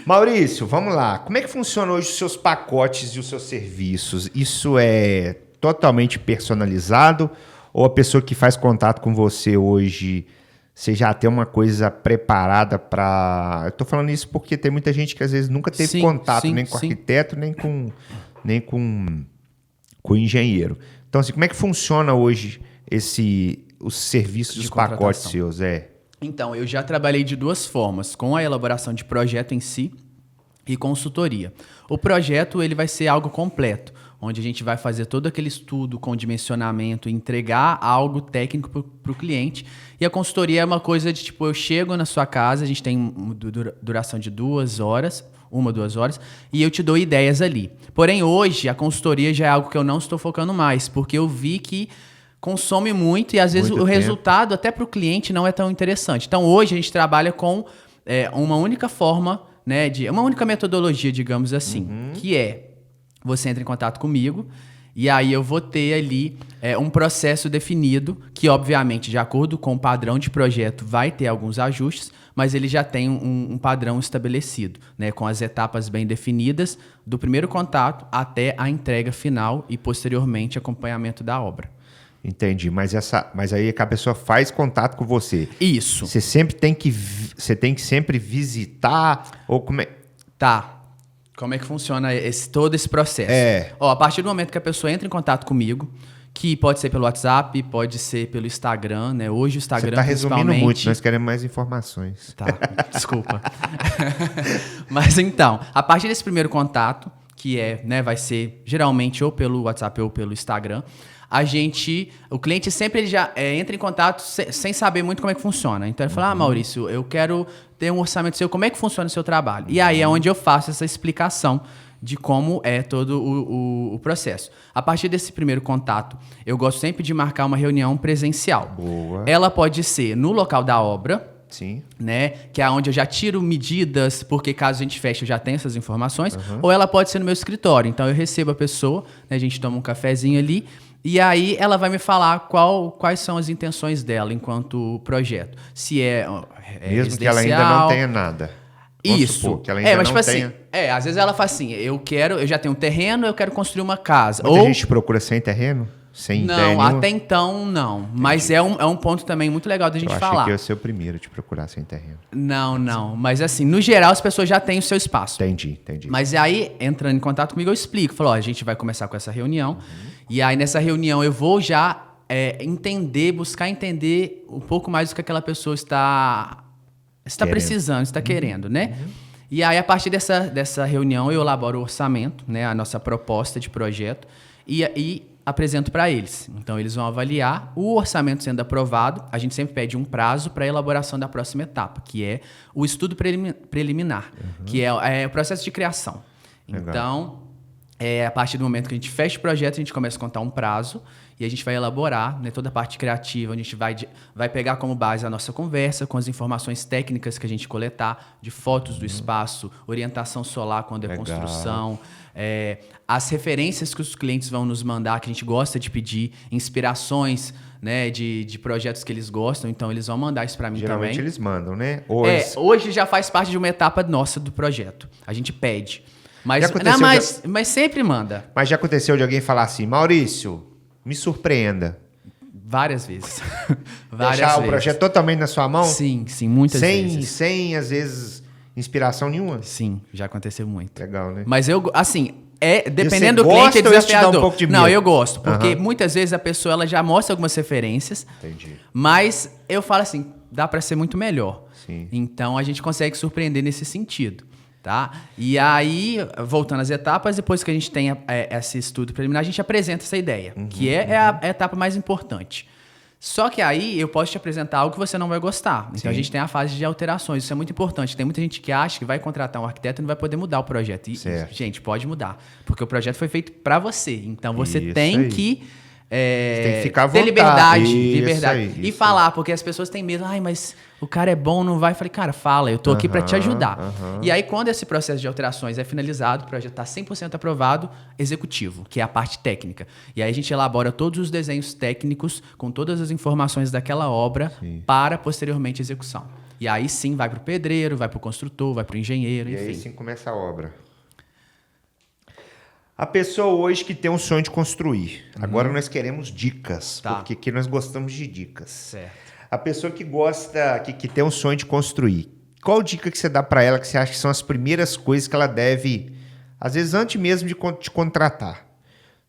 Maurício, vamos lá. Como é que funciona hoje os seus pacotes e os seus serviços? Isso é totalmente personalizado? Ou a pessoa que faz contato com você hoje, você já tem uma coisa preparada para... Eu tô falando isso porque tem muita gente que às vezes nunca teve contato nem com arquiteto, nem com engenheiro. Então, assim, como é que funciona hoje os serviços De dos pacotes contratação. seus? Então, eu já trabalhei de duas formas, com a elaboração de projeto em si e consultoria. O projeto ele vai ser algo completo, onde a gente vai fazer todo aquele estudo com dimensionamento, entregar algo técnico para o cliente. E a consultoria é uma coisa de, tipo, eu chego na sua casa, a gente tem duração de 2 horas, 1-2 horas, e eu te dou ideias ali. Porém, hoje, a consultoria já é algo que eu não estou focando mais, porque eu vi que consome muito e às vezes Muito o tempo. resultado até para o cliente não é tão interessante. Então hoje a gente trabalha com uma única forma, né, uma única metodologia, digamos assim, que é você entra em contato comigo e aí eu vou ter ali um processo definido que obviamente de acordo com o padrão de projeto vai ter alguns ajustes, mas ele já tem um padrão estabelecido, né, com as etapas bem definidas do primeiro contato até a entrega final e posteriormente acompanhamento da obra. Entendi, mas aí que a pessoa faz contato com você. Isso. Você tem que sempre visitar ou como é? Tá. Como é que funciona todo esse processo? Ó, a partir do momento que a pessoa entra em contato comigo, que pode ser pelo WhatsApp, pode ser pelo Instagram, né? Hoje o Instagram Você tá resumindo principalmente... muito, nós queremos mais informações. Tá, desculpa. Mas então, a partir desse primeiro contato, que vai ser geralmente ou pelo WhatsApp ou pelo Instagram, o cliente sempre ele já entra em contato sem saber muito como é que funciona. Então ele fala, Maurício, eu quero ter um orçamento seu, como é que funciona o seu trabalho? E aí é onde eu faço essa explicação de como é todo o processo. A partir desse primeiro contato, eu gosto sempre de marcar uma reunião presencial. Boa. Ela pode ser no local da obra, Sim. né? Que é onde eu já tiro medidas, porque caso a gente feche, eu já tenho essas informações. Ou ela pode ser no meu escritório. Então eu recebo a pessoa, né? A gente toma um cafezinho ali. E aí ela vai me falar quais são as intenções dela enquanto projeto. Se Mesmo que ela ainda não tenha nada. Vamos Isso. supor que ela ainda mas não tipo tenha... assim, às vezes ela fala assim, eu já tenho um terreno, eu quero construir uma casa. Muita gente procura sem terreno? Sem ideia Não, nenhuma? até então não. Entendi. Mas é um ponto também muito legal da gente falar. Eu achei que eu ia ser o primeiro de procurar sem terreno. Não. Mas assim, no geral as pessoas já têm o seu espaço. Entendi. Mas aí, entrando em contato comigo, eu explico. Falo, a gente vai começar com essa reunião. E aí, nessa reunião, eu vou já buscar entender um pouco mais do que aquela pessoa está precisando, está querendo, né? E aí, a partir dessa reunião, eu elaboro o orçamento, né, a nossa proposta de projeto, e apresento para eles. Então, eles vão avaliar o orçamento sendo aprovado. A gente sempre pede um prazo para a elaboração da próxima etapa, que é o estudo preliminar, que é o processo de criação. Legal. Então, a partir do momento que a gente fecha o projeto, a gente começa a contar um prazo e a gente vai elaborar, né, toda a parte criativa. A gente vai pegar como base a nossa conversa com as informações técnicas que a gente coletar, de fotos do espaço, orientação solar quando é Legal. construção, as referências que os clientes vão nos mandar, que a gente gosta de pedir, inspirações, né, de projetos que eles gostam. Então, eles vão mandar isso para mim Geralmente também. eles mandam, né? Hoje já faz parte de uma etapa nossa do projeto. A gente pede. Mas, Já aconteceu mas sempre manda. Mas já aconteceu de alguém falar assim, Maurício, me surpreenda. Várias vezes. Várias Deixar vezes. o projeto totalmente na sua mão? Sim, muitas vezes. Sem, às vezes, inspiração nenhuma? Sim, já aconteceu muito. Legal, né? Mas dependendo você do cliente, é gosta ou isso te dá um desafiador. pouco de Não, medo? eu gosto, porque muitas vezes a pessoa ela já mostra algumas referências, Entendi. mas eu falo assim, dá para ser muito melhor. Sim. Então a gente consegue surpreender nesse sentido. Tá? E aí, voltando às etapas, depois que a gente tem esse estudo preliminar, a gente apresenta essa ideia, que é a etapa mais importante. Só que aí eu posso te apresentar algo que você não vai gostar. Então Sim. a gente tem a fase de alterações, isso é muito importante. Tem muita gente que acha que vai contratar um arquiteto e não vai poder mudar o projeto. E, Certo. gente, pode mudar, porque o projeto foi feito para você. Então você Isso tem aí. que tem que ficar à ter vontade. liberdade, Isso liberdade. aí, E isso falar, porque as pessoas têm medo. Ai, mas o cara é bom, não vai. Eu falei, cara, fala, eu tô aqui para te ajudar. E aí, quando esse processo de alterações é finalizado, o projeto está 100% aprovado, executivo, que é a parte técnica. E aí a gente elabora todos os desenhos técnicos com todas as informações daquela obra para posteriormente execução. E aí sim vai para o pedreiro, vai para o construtor, vai para o engenheiro, E enfim. aí sim começa a obra. A pessoa hoje que tem um sonho de construir. Agora nós queremos dicas, Tá. porque aqui nós gostamos de dicas. Certo. A pessoa que gosta, que tem um sonho de construir, qual dica que você dá para ela que você acha que são as primeiras coisas que ela deve, às vezes antes mesmo de te contratar?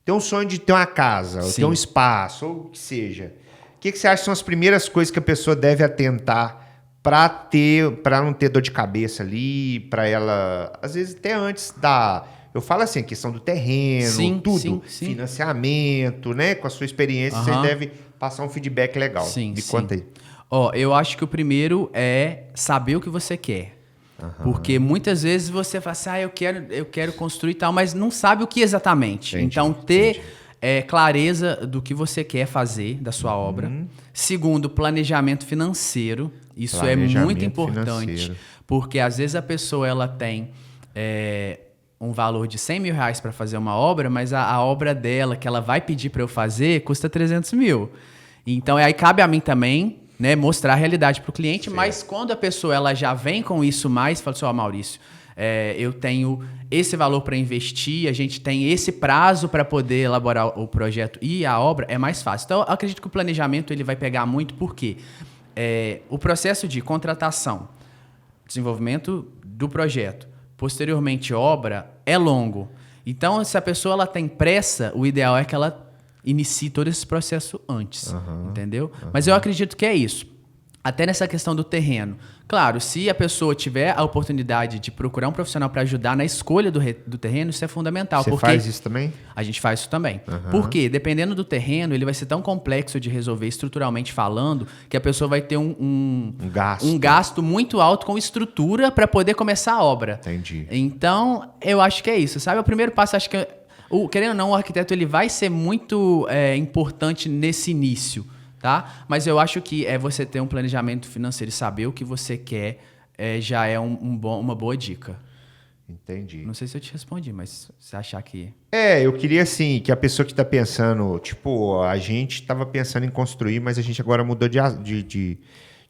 Tem um sonho de ter uma casa, ou ter um espaço, ou o que seja. O que você acha que são as primeiras coisas que a pessoa deve atentar para não ter dor de cabeça ali, para ela, às vezes até antes da... Eu falo assim, a questão do terreno, Sim, tudo, sim. financiamento, né? Com a sua experiência, você deve passar um feedback legal. Sim, Me sim. conta aí. Ó, eu acho que o primeiro é saber o que você quer. Porque muitas vezes você fala assim, eu quero construir e tal, mas não sabe o que exatamente. Entendi, Então, ter clareza do que você quer fazer da sua obra. Segundo, planejamento financeiro. Isso é muito Planejamento importante. financeiro. Porque às vezes a pessoa ela tem um valor de 100 mil reais para fazer uma obra, mas a obra dela, que ela vai pedir para eu fazer, custa 300 mil. Então, aí cabe a mim também, né, mostrar a realidade para o cliente, Certo. mas quando a pessoa ela já vem com isso mais, fala assim, ó, Maurício, eu tenho esse valor para investir, a gente tem esse prazo para poder elaborar o projeto e a obra, é mais fácil. Então, eu acredito que o planejamento ele vai pegar muito, porque o processo de contratação, desenvolvimento do projeto, posteriormente obra, é longo. Então, se a pessoa ela tem pressa, o ideal é que ela inicie todo esse processo antes, entendeu? Mas eu acredito que é isso. Até nessa questão do terreno. Claro, se a pessoa tiver a oportunidade de procurar um profissional para ajudar na escolha do terreno, isso é fundamental. Você porque faz isso também? a gente faz isso também. Porque, dependendo do terreno, ele vai ser tão complexo de resolver estruturalmente falando, que a pessoa vai ter um gasto muito alto com estrutura para poder começar a obra. Entendi. Então, eu acho que é isso, sabe? O primeiro passo, acho que, querendo ou não, o arquiteto ele vai ser muito importante nesse início, tá? Mas eu acho que você ter um planejamento financeiro e saber o que você quer já é uma boa dica. Entendi. Não sei se eu te respondi, mas você achar que... Eu queria, assim, que a pessoa que está pensando... Tipo, a gente estava pensando em construir, mas a gente agora mudou de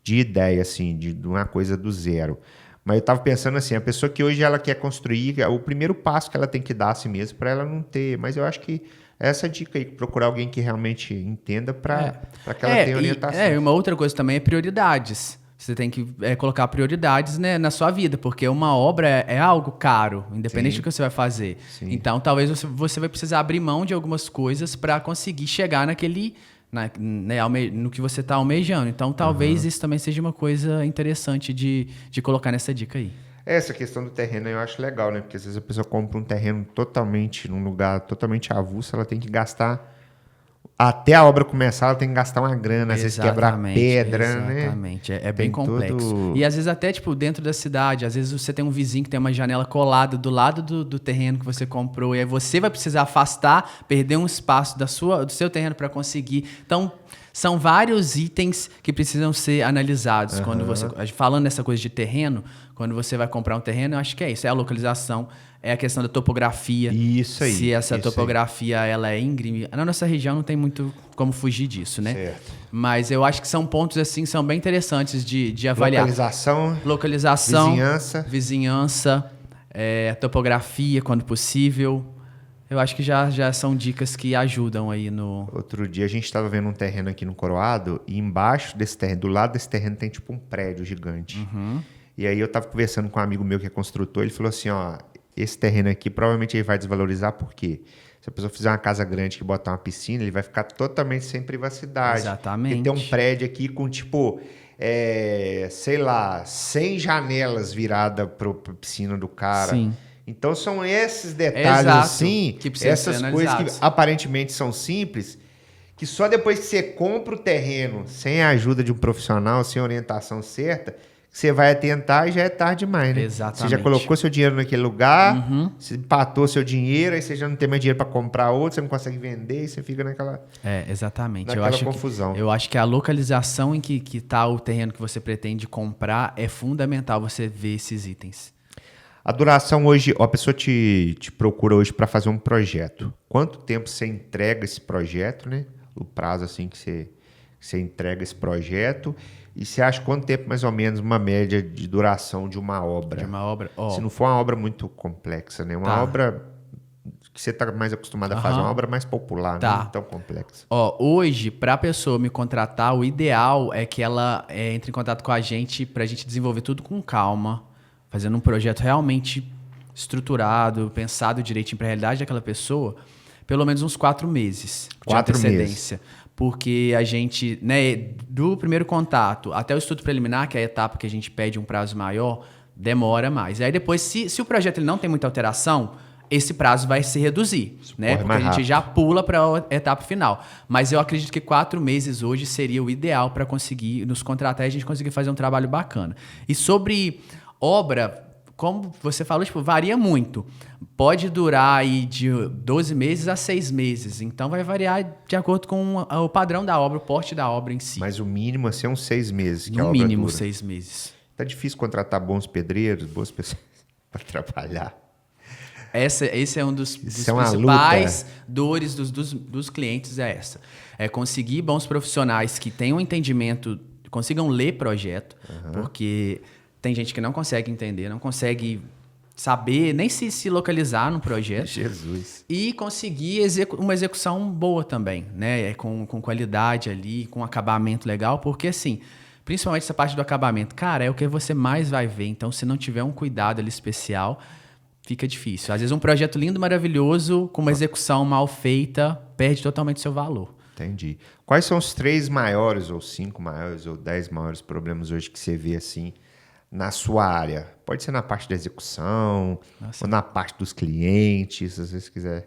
ideia, assim, de uma coisa do zero. Mas eu estava pensando assim, a pessoa que hoje ela quer construir, o primeiro passo que ela tem que dar a si mesma para ela não ter... Mas eu acho que essa dica aí, procurar alguém que realmente entenda para que ela tenha orientação. E uma outra coisa também é prioridades. Você tem que colocar prioridades, né, na sua vida, porque uma obra é algo caro, independente do que você vai fazer. Sim. Então, talvez você vai precisar abrir mão de algumas coisas para conseguir chegar naquele... no que você está almejando. Então, talvez isso também seja uma coisa interessante de colocar nessa dica aí. Essa questão do terreno eu acho legal, né? Porque às vezes a pessoa compra um terreno totalmente, num lugar totalmente avulso, ela tem que gastar, até a obra começar, ela tem que gastar uma grana, às vezes quebrar pedra, né? Exatamente, é bem Tem complexo. todo- E às vezes até, tipo, dentro da cidade, às vezes você tem um vizinho que tem uma janela colada do lado do terreno que você comprou, e aí você vai precisar afastar, perder um espaço do seu terreno para conseguir. Então, são vários itens que precisam ser analisados. Quando você, falando nessa coisa de terreno, quando você vai comprar um terreno, eu acho que é isso, é a localização, é a questão da topografia. Isso aí. Se essa isso topografia ela é íngreme, na nossa região não tem muito como fugir disso, né? Certo. Mas eu acho que são pontos assim, são bem interessantes de avaliar. Localização, vizinhança, topografia, quando possível. Eu acho que já são dicas que ajudam aí no... Outro dia a gente estava vendo um terreno aqui no Coroado e embaixo desse terreno, do lado desse terreno tem tipo um prédio gigante. E aí eu estava conversando com um amigo meu que é construtor, ele falou assim, ó, esse terreno aqui provavelmente ele vai desvalorizar porque se a pessoa fizer uma casa grande que botar uma piscina, ele vai ficar totalmente sem privacidade. Exatamente. Porque tem um prédio aqui com tipo, sei lá, 100 janelas viradas para a piscina do cara. Sim. Então são esses detalhes Exato, assim, que precisam essas ser coisas que analisados. aparentemente são simples, que só depois que você compra o terreno sem a ajuda de um profissional, sem a orientação certa, que você vai atentar e já é tarde demais, né? Exatamente. Você já colocou seu dinheiro naquele lugar, você empatou seu dinheiro, aí você já não tem mais dinheiro para comprar outro, você não consegue vender, e você fica naquela... exatamente. Naquela confusão. Eu acho que a localização em que está o terreno que você pretende comprar é fundamental você ver esses itens. A duração hoje, a pessoa te procura hoje para fazer um projeto. Quanto tempo você entrega esse projeto, né? O prazo assim que você entrega esse projeto. E você acha quanto tempo, mais ou menos, uma média de duração de uma obra? De uma obra? Se não for uma obra muito complexa, né? Uma obra que você está mais acostumado a fazer, uma obra mais popular, não tão complexa. Hoje, para a pessoa me contratar, o ideal é que ela entre em contato com a gente para a gente desenvolver tudo com calma, fazendo um projeto realmente estruturado, pensado direitinho para a realidade daquela pessoa, pelo menos uns 4 meses de antecedência. Porque a gente, né, do primeiro contato até o estudo preliminar, que é a etapa que a gente pede um prazo maior, demora mais. E aí depois, se o projeto ele não tem muita alteração, esse prazo vai se reduzir, né? Porque a gente já pula para a etapa final. Mas eu acredito que 4 meses hoje seria o ideal para conseguir nos contratar e a gente conseguir fazer um trabalho bacana. E sobre obra, como você falou, tipo, varia muito. Pode durar aí de 12 meses a 6 meses. Então, vai variar de acordo com o padrão da obra, o porte da obra em si. Mas o mínimo assim, é uns 6 meses que a No obra mínimo dura. 6 meses. Tá difícil contratar bons pedreiros, boas pessoas para trabalhar. Esse é um dos é uma principais dores dos clientes, é essa. É conseguir bons profissionais que tenham entendimento, consigam ler projeto, porque tem gente que não consegue entender, não consegue saber, nem se localizar no projeto. Jesus. E conseguir uma execução boa também, né? Com qualidade ali, com acabamento legal, porque assim, principalmente essa parte do acabamento, cara, é o que você mais vai ver. Então, se não tiver um cuidado ali especial, fica difícil. Às vezes um projeto lindo, maravilhoso, com uma execução mal feita, perde totalmente seu valor. Entendi. Quais são os 3 maiores, ou 5 maiores, ou 10 maiores problemas hoje que você vê assim na sua área? Pode ser na parte da execução, ou na parte dos clientes, se você quiser.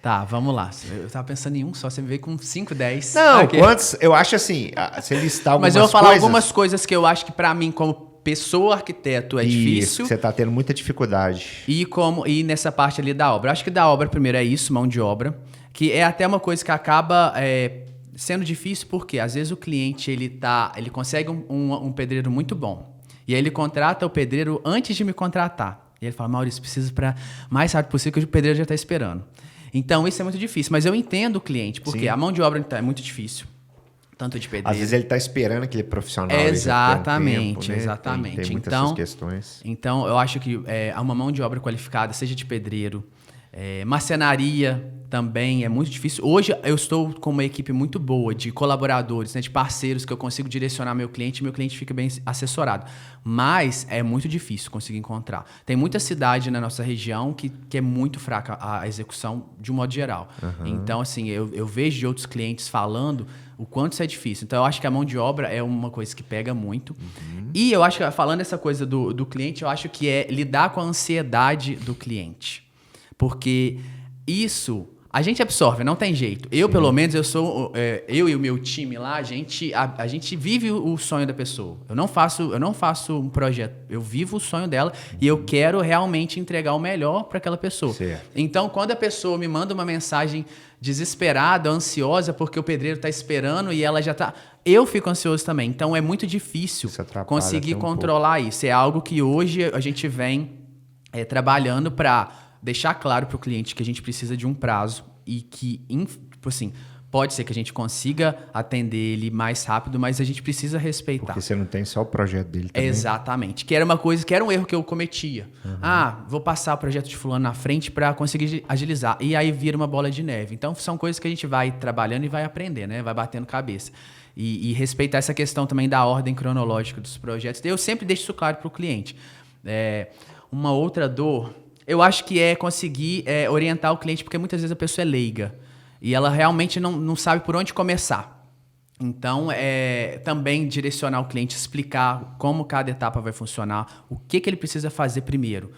Tá, vamos lá. Eu tava pensando em um só, você me veio com 5, 10. Não, quantos? Eu acho assim, você listar algumas coisas... Mas eu vou falar algumas coisas que eu acho que pra mim, como pessoa arquiteto, é difícil. Você tá tendo muita dificuldade. E nessa parte ali da obra. Eu acho que da obra, primeiro, é isso, mão de obra. Que é até uma coisa que acaba sendo difícil, porque às vezes o cliente ele consegue um pedreiro muito bom. E aí ele contrata o pedreiro antes de me contratar. E ele fala, Maurício, preciso para mais rápido possível, que o pedreiro já está esperando. Então, isso é muito difícil. Mas eu entendo o cliente, porque a mão de obra então, é muito difícil. Tanto de pedreiro. Às vezes ele está esperando aquele profissional. Exatamente, tempo, né? exatamente. Tem muitas essas questões. Então, eu acho que uma mão de obra qualificada, seja de pedreiro, marcenaria também é muito difícil. Hoje eu estou com uma equipe muito boa de colaboradores, né, de parceiros que eu consigo direcionar meu cliente e meu cliente fica bem assessorado. Mas é muito difícil conseguir encontrar. Tem muita cidade na nossa região que é muito fraca a execução de um modo geral. Então, assim, eu vejo de outros clientes falando, o quanto isso é difícil. Então, eu acho que a mão de obra é uma coisa que pega muito. E eu acho que, falando essa coisa do cliente, eu acho que é lidar com a ansiedade do cliente. Porque isso a gente absorve, não tem jeito. Eu, pelo menos, eu e o meu time lá, a gente vive o sonho da pessoa. Eu não faço um projeto, eu vivo o sonho dela e eu quero realmente entregar o melhor para aquela pessoa. Certo. Então, quando a pessoa me manda uma mensagem desesperada, ansiosa, porque o pedreiro está esperando e ela já está... Eu fico ansioso também. Então, é muito difícil conseguir controlar isso. É algo que hoje a gente vem trabalhando para deixar claro para o cliente que a gente precisa de um prazo e que, tipo assim, pode ser que a gente consiga atender ele mais rápido, mas a gente precisa respeitar. Porque você não tem só o projeto dele também. Exatamente. Que era um erro que eu cometia. Vou passar o projeto de fulano na frente para conseguir agilizar. E aí vira uma bola de neve. Então, são coisas que a gente vai trabalhando e vai aprender, né? Vai batendo cabeça. E respeitar essa questão também da ordem cronológica dos projetos. Eu sempre deixo isso claro para o cliente. Uma outra dor... Eu acho que é conseguir orientar o cliente, porque muitas vezes a pessoa é leiga e ela realmente não sabe por onde começar. Então, também direcionar o cliente, explicar como cada etapa vai funcionar, o que ele precisa fazer primeiro.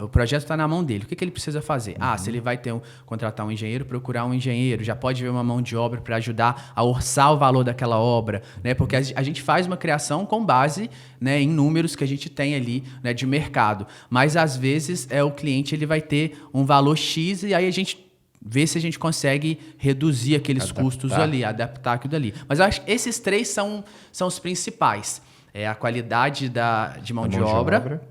O projeto está na mão dele, o que ele precisa fazer? Se ele vai contratar um engenheiro, procurar um engenheiro, já pode ver uma mão de obra para ajudar a orçar o valor daquela obra, né? Porque a gente faz uma criação com base, né, em números que a gente tem ali, né, de mercado. Mas, às vezes, o cliente ele vai ter um valor X e aí a gente ver se a gente consegue reduzir aqueles custos ali, adaptar aquilo ali. Mas eu acho que esses três são os principais. A qualidade de mão de obra,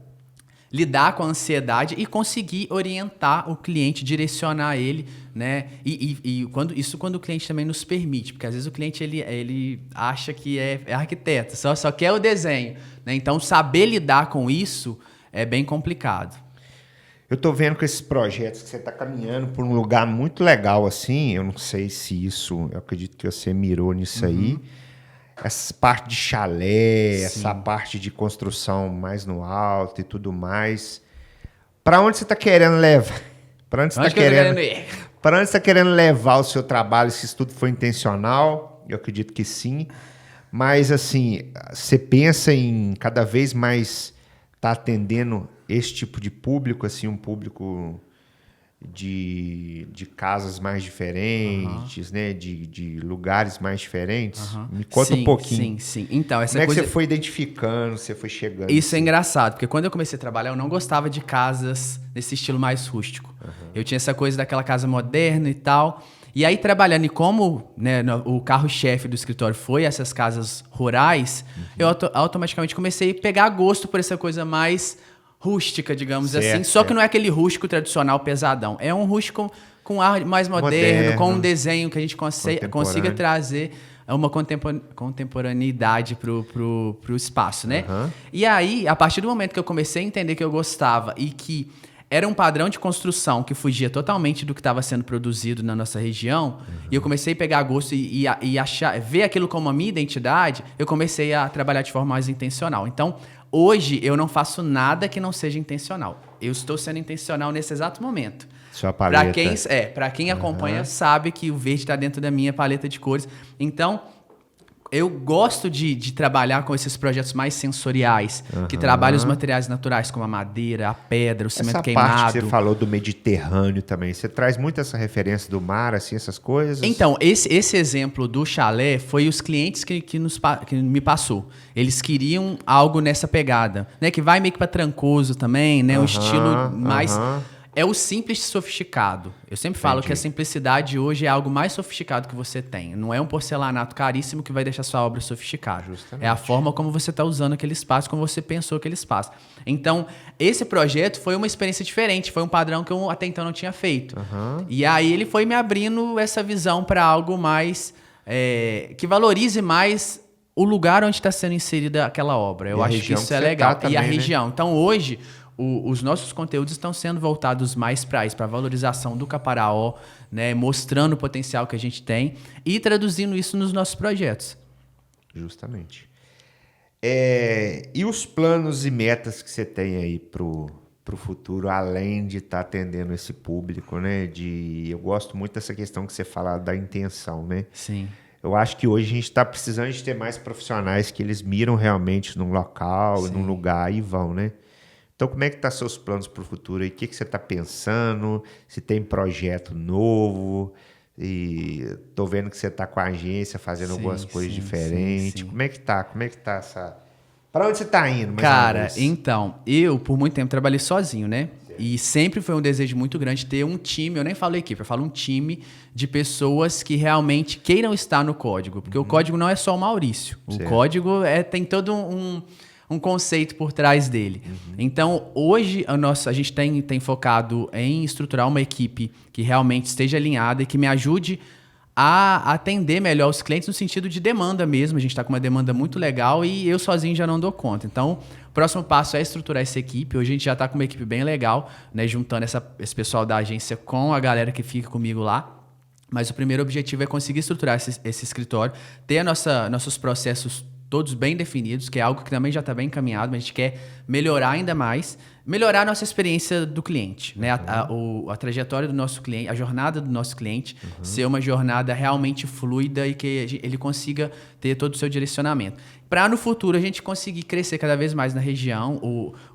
lidar com a ansiedade e conseguir orientar o cliente, direcionar ele, né? E quando o cliente também nos permite, porque às vezes o cliente ele acha que é arquiteto, só quer o desenho, né? Então, saber lidar com isso é bem complicado. Eu tô vendo que esses projetos que você tá caminhando por um lugar muito legal assim, eu não sei se isso, eu acredito que você mirou nisso aí, essa parte de chalé, essa parte de construção mais no alto e tudo mais. Para onde você tá querendo levar? Para onde você tá querendo ir? Para onde você tá querendo levar o seu trabalho? Se isso tudo foi intencional, eu acredito que sim. Mas assim, você pensa em cada vez mais tá atendendo esse tipo de público, assim, um público de casas mais diferentes, né? De lugares mais diferentes. Me conta um pouquinho. Sim. Então, como é que você foi identificando, você foi chegando? Isso é engraçado, porque quando eu comecei a trabalhar, eu não gostava de casas nesse estilo mais rústico. Eu tinha essa coisa daquela casa moderna e tal. E aí, trabalhando, e como, né, o carro-chefe do escritório foi essas casas rurais, eu automaticamente comecei a pegar gosto por essa coisa mais rústica, digamos assim. Só que não é aquele rústico tradicional pesadão. É um rústico com ar mais moderno, com um desenho que a gente consiga trazer uma contemporaneidade pro espaço, né? E aí, a partir do momento que eu comecei a entender que eu gostava e que era um padrão de construção que fugia totalmente do que estava sendo produzido na nossa região, e eu comecei a pegar gosto e ver aquilo como a minha identidade, eu comecei a trabalhar de forma mais intencional. Então, hoje, eu não faço nada que não seja intencional. Eu estou sendo intencional nesse exato momento. Sua paleta. Para quem acompanha, sabe que o verde está dentro da minha paleta de cores. Então, eu gosto de trabalhar com esses projetos mais sensoriais, que trabalham os materiais naturais, como a madeira, a pedra, o cimento queimado. Essa parte que você falou do Mediterrâneo também, você traz muito essa referência do mar, assim, essas coisas? Então, esse exemplo do chalé foi os clientes que me passou. Eles queriam algo nessa pegada, né? Que vai meio que para Trancoso também, né? Um estilo mais... É o simples sofisticado. Eu sempre falo que a simplicidade hoje é algo mais sofisticado que você tem. Não é um porcelanato caríssimo que vai deixar sua obra sofisticada. Justamente. É a forma como você está usando aquele espaço, como você pensou aquele espaço. Então, esse projeto foi uma experiência diferente. Foi um padrão que eu até então não tinha feito. E aí ele foi me abrindo essa visão para algo mais... que valorize mais o lugar onde está sendo inserida aquela obra. Eu acho que isso é legal. Também, e a região. Então, hoje... Os nossos conteúdos estão sendo voltados mais para isso, para a valorização do Caparaó, né, mostrando o potencial que a gente tem e traduzindo isso nos nossos projetos. Justamente. E os planos e metas que você tem aí pro futuro, além de estar atendendo esse público, né? Eu gosto muito dessa questão que você fala da intenção, né? Sim. eu acho que hoje a gente está precisando de ter mais profissionais que eles miram realmente num local, Sim. num lugar e vão, né? Então, como é que tá seus planos para o futuro aí? O que você está pensando? Se tem projeto novo? E tô vendo que você tá com a agência fazendo algumas coisas diferentes. Sim. Como é que tá? Como é que tá essa... Para onde você tá indo, mais uma Cara, vez? então, eu por muito tempo trabalhei sozinho, né? E sempre foi um desejo muito grande ter um time, eu nem falo equipe, eu falo um time de pessoas que realmente queiram estar no código. Porque o código não é só o Maurício. O Certo. código tem todo um conceito por trás dele. Então, hoje, a gente tem focado em estruturar uma equipe que realmente esteja alinhada e que me ajude a atender melhor os clientes no sentido de demanda mesmo. A gente está com uma demanda muito legal e eu sozinho já não dou conta. Então, o próximo passo é estruturar essa equipe. Hoje a gente já está com uma equipe bem legal, né, juntando esse pessoal da agência com a galera que fica comigo lá. Mas o primeiro objetivo é conseguir estruturar esse escritório, ter nossos processos todos bem definidos, que é algo que também já está bem encaminhado, mas a gente quer melhorar ainda mais, melhorar a nossa experiência do cliente, né? A trajetória do nosso cliente, a jornada do nosso cliente, ser uma jornada realmente fluida e que ele consiga ter todo o seu direcionamento. Para no futuro a gente conseguir crescer cada vez mais na região.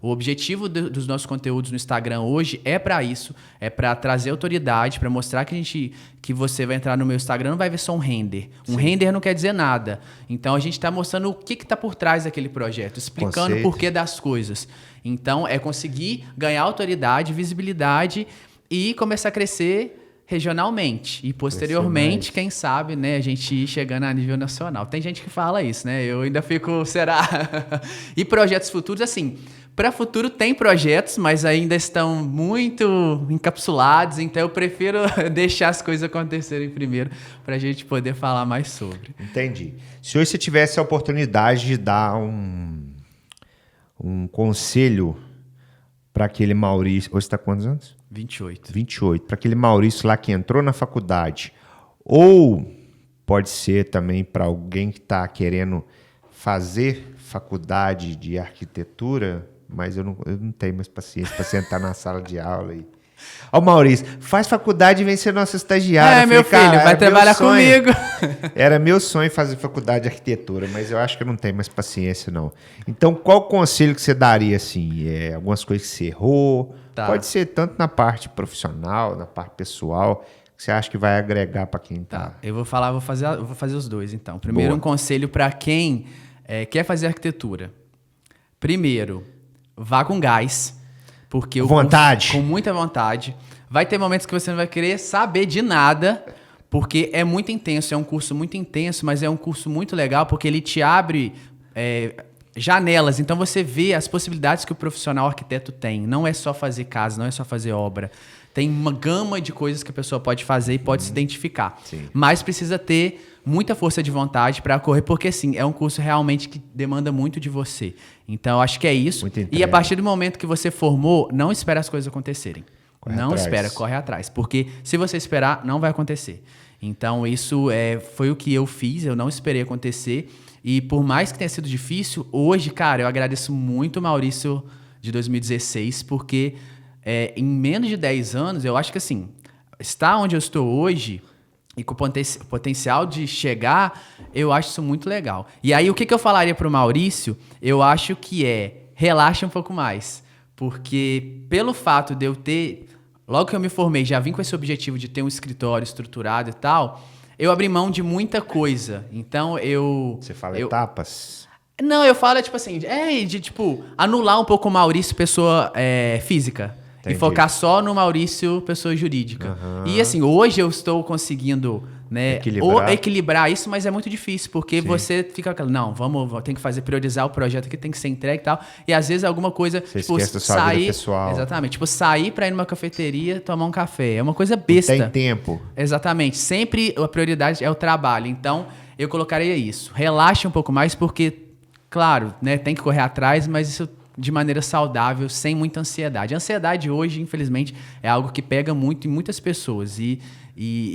O objetivo dos nossos conteúdos no Instagram hoje é para isso, é para trazer autoridade, para mostrar que você vai entrar no meu Instagram não vai ver só um render. Um render não quer dizer nada. Então a gente está mostrando o que está por trás daquele projeto, explicando o porquê das coisas. Então é conseguir ganhar autoridade, visibilidade e começar a crescer regionalmente. E posteriormente, quem sabe, né, a gente ir chegando a nível nacional. Tem gente que fala isso, né? Eu ainda fico, será? E projetos futuros, assim, para futuro tem projetos, mas ainda estão muito encapsulados, então eu prefiro deixar as coisas acontecerem primeiro para a gente poder falar mais sobre. Entendi. Se hoje você tivesse a oportunidade de dar um conselho para aquele Maurício... Hoje você está com quantos anos? 28. 28. Para aquele Maurício lá que entrou na faculdade. Ou pode ser também para alguém que está querendo fazer faculdade de arquitetura, mas eu não tenho mais paciência para sentar na sala de aula e... Ó, Maurício, faz faculdade e vem ser nosso estagiário. Meu filho, vai trabalhar comigo. Era meu sonho fazer faculdade de arquitetura, mas eu acho que eu não tenho mais paciência, não. Então, qual conselho que você daria, assim? Algumas coisas que você errou? Tá. Pode ser tanto na parte profissional, na parte pessoal, que você acha que vai agregar para quem tá. Eu vou fazer os dois, então. Primeiro, Boa. um conselho para quem quer fazer arquitetura. Primeiro, vá com gás. Porque vontade. Com muita vontade. Vai ter momentos que você não vai querer saber de nada, porque é muito intenso, é um curso muito intenso, mas é um curso muito legal, porque ele te abre janelas. Então você vê as possibilidades que o profissional arquiteto tem. Não é só fazer casa, não é só fazer obra. Tem uma gama de coisas que a pessoa pode fazer e pode se identificar. Sim. Mas precisa ter muita força de vontade para correr, porque assim, é um curso realmente que demanda muito de você. Então, eu acho que é isso. E a partir do momento que você formou, não espera as coisas acontecerem. Corre atrás. Porque se você esperar, não vai acontecer. Então, isso foi o que eu fiz, eu não esperei acontecer. E por mais que tenha sido difícil, hoje, cara, eu agradeço muito o Maurício de 2016, porque em menos de 10 anos, eu acho que assim, estar onde eu estou hoje e com o potencial de chegar, eu acho isso muito legal. E aí, o que eu falaria para o Maurício? Eu acho que relaxa um pouco mais. Porque pelo fato de eu ter... Logo que eu me formei, já vim com esse objetivo de ter um escritório estruturado e tal, eu abri mão de muita coisa. Então, Você fala etapas? Não, eu falo, tipo assim, anular um pouco o Maurício pessoa física. Entendi. E focar só no Maurício, pessoa jurídica. Uhum. E assim, hoje eu estou conseguindo, né, equilibrar isso, mas é muito difícil, porque você fica, não, tem que priorizar o projeto que tem que ser entregue e tal. E às vezes alguma coisa, você esquece da sua vida pessoal. Exatamente, sair pra ir numa cafeteria, tomar um café. É uma coisa besta. Não tem tempo. Exatamente. Sempre a prioridade é o trabalho. Então, eu colocaria isso. Relaxe um pouco mais, porque, claro, né, tem que correr atrás, mas isso de maneira saudável, sem muita ansiedade. A ansiedade hoje, infelizmente, é algo que pega muito em muitas pessoas. E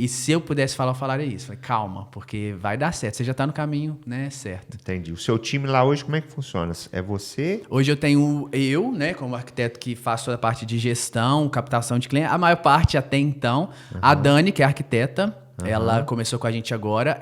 se eu pudesse falar, eu falaria isso. Calma, porque vai dar certo. Você já está no caminho, né, certo. Entendi. O seu time lá hoje, como é que funciona? É você? Hoje eu tenho né, como arquiteto que faço toda a parte de gestão, captação de cliente. A maior parte até então. A Dani, que é arquiteta. Ela começou com a gente agora.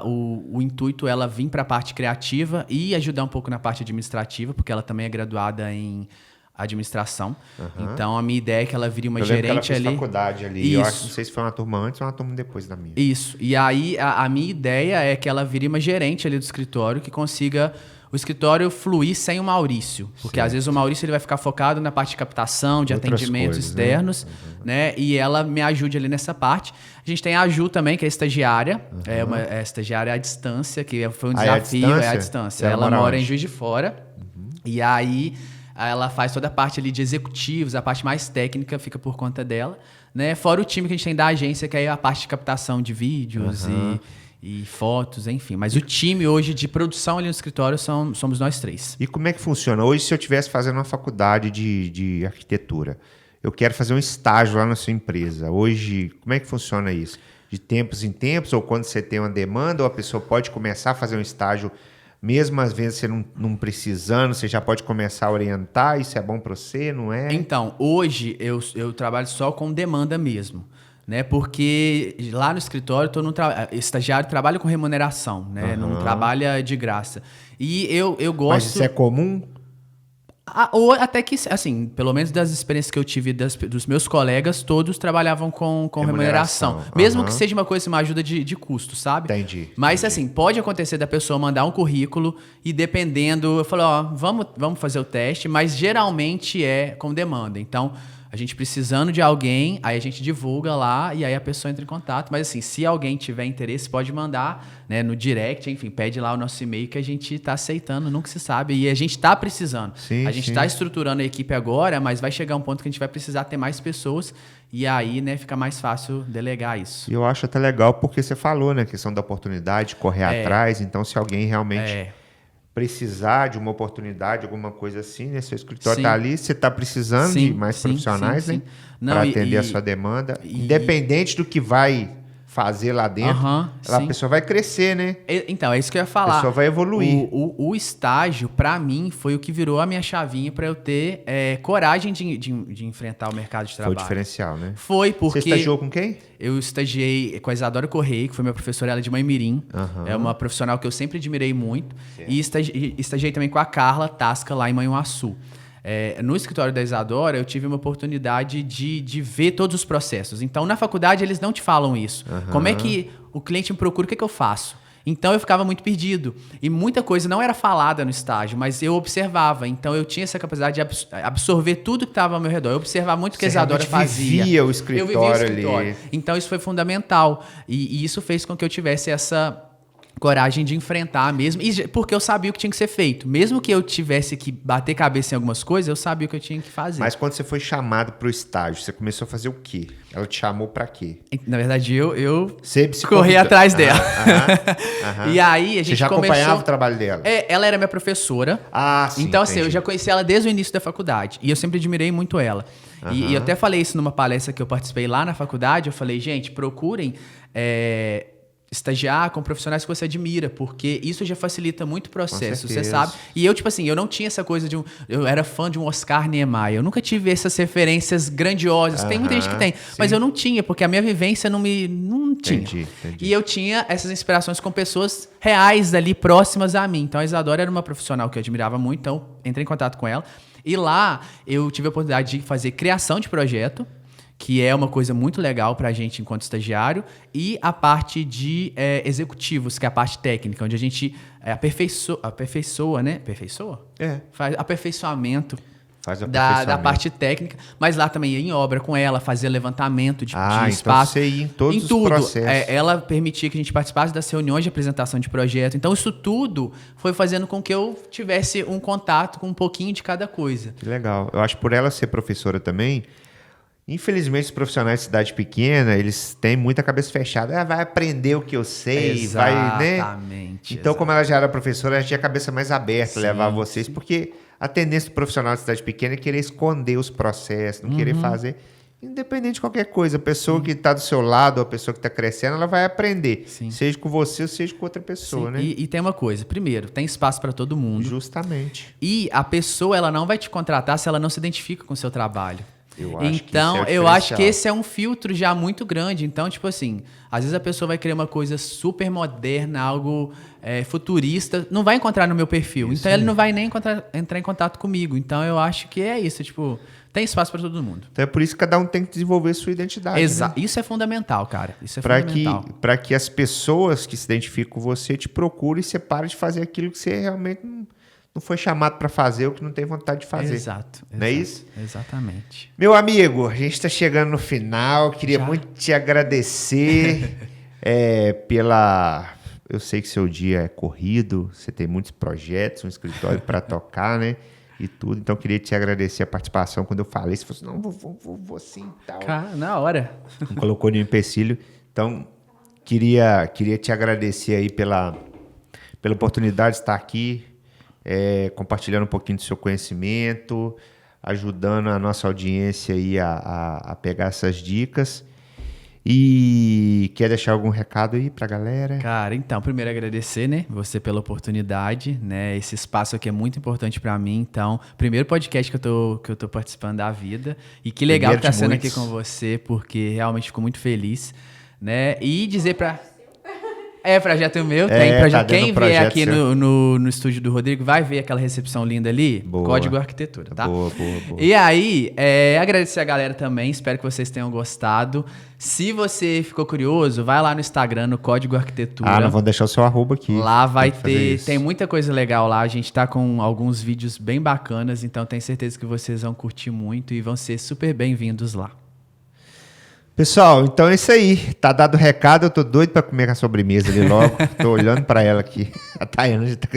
O intuito é ela vir para a parte criativa e ajudar um pouco na parte administrativa, porque ela também é graduada em administração. Então, a minha ideia é que ela vire uma gerente ela fez ali. faculdade ali. Isso. Eu acho, não sei se foi uma turma antes ou uma turma depois da minha. Isso. E aí, a minha ideia é que ela vire uma gerente ali do escritório, que consiga o escritório fluir sem o Maurício. Porque, às vezes, o Maurício ele vai ficar focado na parte de captação, de Outras atendimentos coisas, externos, né? E ela me ajude ali nessa parte. A gente tem a Ju também, que é estagiária. É estagiária à distância, que foi um desafio. É à distância. Ela mora em Juiz de Fora. E aí, ela faz toda a parte ali de executivos, a parte mais técnica fica por conta dela, né? Fora o time que a gente tem da agência, que é a parte de captação de vídeos e fotos, enfim. Mas o time hoje de produção ali no escritório somos nós três. E como é que funciona? Hoje, se eu estivesse fazendo uma faculdade de arquitetura, eu quero fazer um estágio lá na sua empresa. Hoje, como é que funciona isso? De tempos em tempos, ou quando você tem uma demanda, ou a pessoa pode começar a fazer um estágio, mesmo às vezes você não precisando, você já pode começar a orientar, isso é bom para você, não é? Então, hoje eu trabalho só com demanda mesmo. Né? Porque lá no escritório, estagiário trabalha com remuneração, né? Não trabalha de graça. E eu gosto... Mas isso é comum? Ou até que, assim, pelo menos das experiências que eu tive dos meus colegas, todos trabalhavam com remuneração. Mesmo que seja uma coisa, uma ajuda de custo, sabe? Entendi. Mas, assim, pode acontecer da pessoa mandar um currículo e dependendo... Eu falo, vamos fazer o teste, mas geralmente é com demanda. Então, a gente precisando de alguém, aí a gente divulga lá e aí a pessoa entra em contato. Mas assim, se alguém tiver interesse, pode mandar, né, no direct, enfim, pede lá o nosso e-mail que a gente está aceitando, nunca se sabe. E a gente está precisando. A gente está estruturando a equipe agora, mas vai chegar um ponto que a gente vai precisar ter mais pessoas e aí, né, fica mais fácil delegar isso. E eu acho até legal porque você falou, né, questão da oportunidade, correr atrás. Então, se alguém realmente... precisar de uma oportunidade, alguma coisa assim, né? Seu escritório está ali, você está precisando de mais profissionais, né? Para atender a sua demanda. Independente do que vai fazer lá dentro, a pessoa vai crescer, né? Então, é isso que eu ia falar. A pessoa vai evoluir. O estágio, para mim, foi o que virou a minha chavinha para eu ter coragem de enfrentar o mercado de trabalho. Foi o diferencial, né? Foi porque... Você estagiou com quem? Eu estagiei com a Isadora Correia, que foi minha professora, ela é de Mãemirim. É uma profissional que eu sempre admirei muito. Certo. E estagiei também com a Carla Tasca, lá em Manhuaçu. No escritório da Isadora, eu tive uma oportunidade de ver todos os processos. Então, na faculdade, eles não te falam isso. Como é que o cliente me procura, o que eu faço? Então, eu ficava muito perdido. E muita coisa não era falada no estágio, mas eu observava. Então, eu tinha essa capacidade de absorver tudo que estava ao meu redor. Eu observava muito o que a Isadora fazia. Vivia o escritório ali. Então, isso foi fundamental. E isso fez com que eu tivesse essa coragem de enfrentar mesmo, porque eu sabia o que tinha que ser feito. Mesmo que eu tivesse que bater cabeça em algumas coisas, eu sabia o que eu tinha que fazer. Mas quando você foi chamado para o estágio, você começou a fazer o quê? Ela te chamou para quê? Na verdade, eu corri atrás dela. E aí, a gente Você já começou... acompanhava o trabalho dela? Ela era minha professora. Sim, então, assim, eu já conheci ela desde o início da faculdade. E eu sempre admirei muito ela. E eu até falei isso numa palestra que eu participei lá na faculdade. Eu falei, gente, procurem... estagiar com profissionais que você admira, porque isso já facilita muito o processo, você sabe? E eu, tipo assim, eu não tinha essa coisa eu era fã de um Oscar Niemeyer, eu nunca tive essas referências grandiosas, tem muita gente que tem, mas eu não tinha, porque a minha vivência não tinha. Entendi. E eu tinha essas inspirações com pessoas reais ali, próximas a mim. Então a Isadora era uma profissional que eu admirava muito, então entrei em contato com ela, e lá eu tive a oportunidade de fazer criação de projeto, que é uma coisa muito legal para a gente enquanto estagiário, e a parte de executivos, que é a parte técnica, onde a gente aperfeiçoa, né? Aperfeiçoa? Faz aperfeiçoamento. Da parte técnica, mas lá também ia em obra com ela, fazia levantamento de espaço. Então você ia em todos os processos. Ela permitia que a gente participasse das reuniões de apresentação de projeto. Então isso tudo foi fazendo com que eu tivesse um contato com um pouquinho de cada coisa. Que legal. Eu acho que por ela ser professora também... Infelizmente, os profissionais de cidade pequena, eles têm muita cabeça fechada. Vai aprender o que eu sei, Exatamente. Então, como ela já era professora, ela tinha a cabeça mais aberta, levar vocês, porque a tendência do profissional de cidade pequena é querer esconder os processos, não querer fazer. Independente de qualquer coisa, a pessoa que está do seu lado, a pessoa que está crescendo, ela vai aprender. Seja com você, seja com outra pessoa, né? E tem uma coisa, primeiro, tem espaço para todo mundo. Justamente. E a pessoa, ela não vai te contratar se ela não se identifica com o seu trabalho. Então, eu acho que esse é um filtro já muito grande. Então, tipo assim, às vezes a pessoa vai querer uma coisa super moderna, algo futurista, não vai encontrar no meu perfil. Isso então, ele não vai nem entrar em contato comigo. Então, eu acho que é isso, tipo, tem espaço para todo mundo. Então, é por isso que cada um tem que desenvolver sua identidade. Né? Isso é fundamental, cara. Isso é fundamental. Para que as pessoas que se identificam com você te procurem e você pare de fazer aquilo que você realmente não foi chamado para fazer ou que não tem vontade de fazer. Exato. Não é isso? Exatamente. Meu amigo, a gente está chegando no final. Queria muito te agradecer pela... Eu sei que seu dia é corrido, você tem muitos projetos, um escritório para tocar, né? E tudo. Então, queria te agradecer a participação. Quando eu falei, você falou assim, não, vou sim e tal. Cara, na hora. Não colocou nenhum empecilho. Então, queria te agradecer aí pela oportunidade de estar aqui, compartilhando um pouquinho do seu conhecimento, ajudando a nossa audiência aí a pegar essas dicas. E quer deixar algum recado aí pra galera? Cara, então, primeiro agradecer, né, você pela oportunidade, né, esse espaço aqui é muito importante pra mim, então, primeiro podcast que eu tô participando da vida, e que legal estar sendo aqui com você, porque realmente fico muito feliz, né, e dizer pra... projeto meu, tem projeto. Quem vier aqui no estúdio do Rodrigo vai ver aquela recepção linda ali, boa. Código Arquitetura, tá? Boa. E aí, agradecer a galera também, espero que vocês tenham gostado. Se você ficou curioso, vai lá no Instagram, no Código Arquitetura. Não vou deixar o seu arroba aqui. Lá vai tem muita coisa legal lá, a gente tá com alguns vídeos bem bacanas, então tenho certeza que vocês vão curtir muito e vão ser super bem-vindos lá. Pessoal, então é isso aí. Tá dado o recado, eu tô doido pra comer a sobremesa ali logo. Tô olhando pra ela aqui. A Tayana já tá...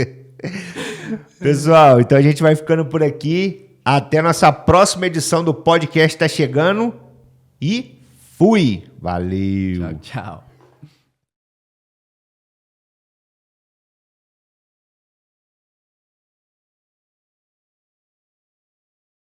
Pessoal, então a gente vai ficando por aqui. Até a nossa próxima edição do podcast tá chegando. E fui! Valeu! Tchau.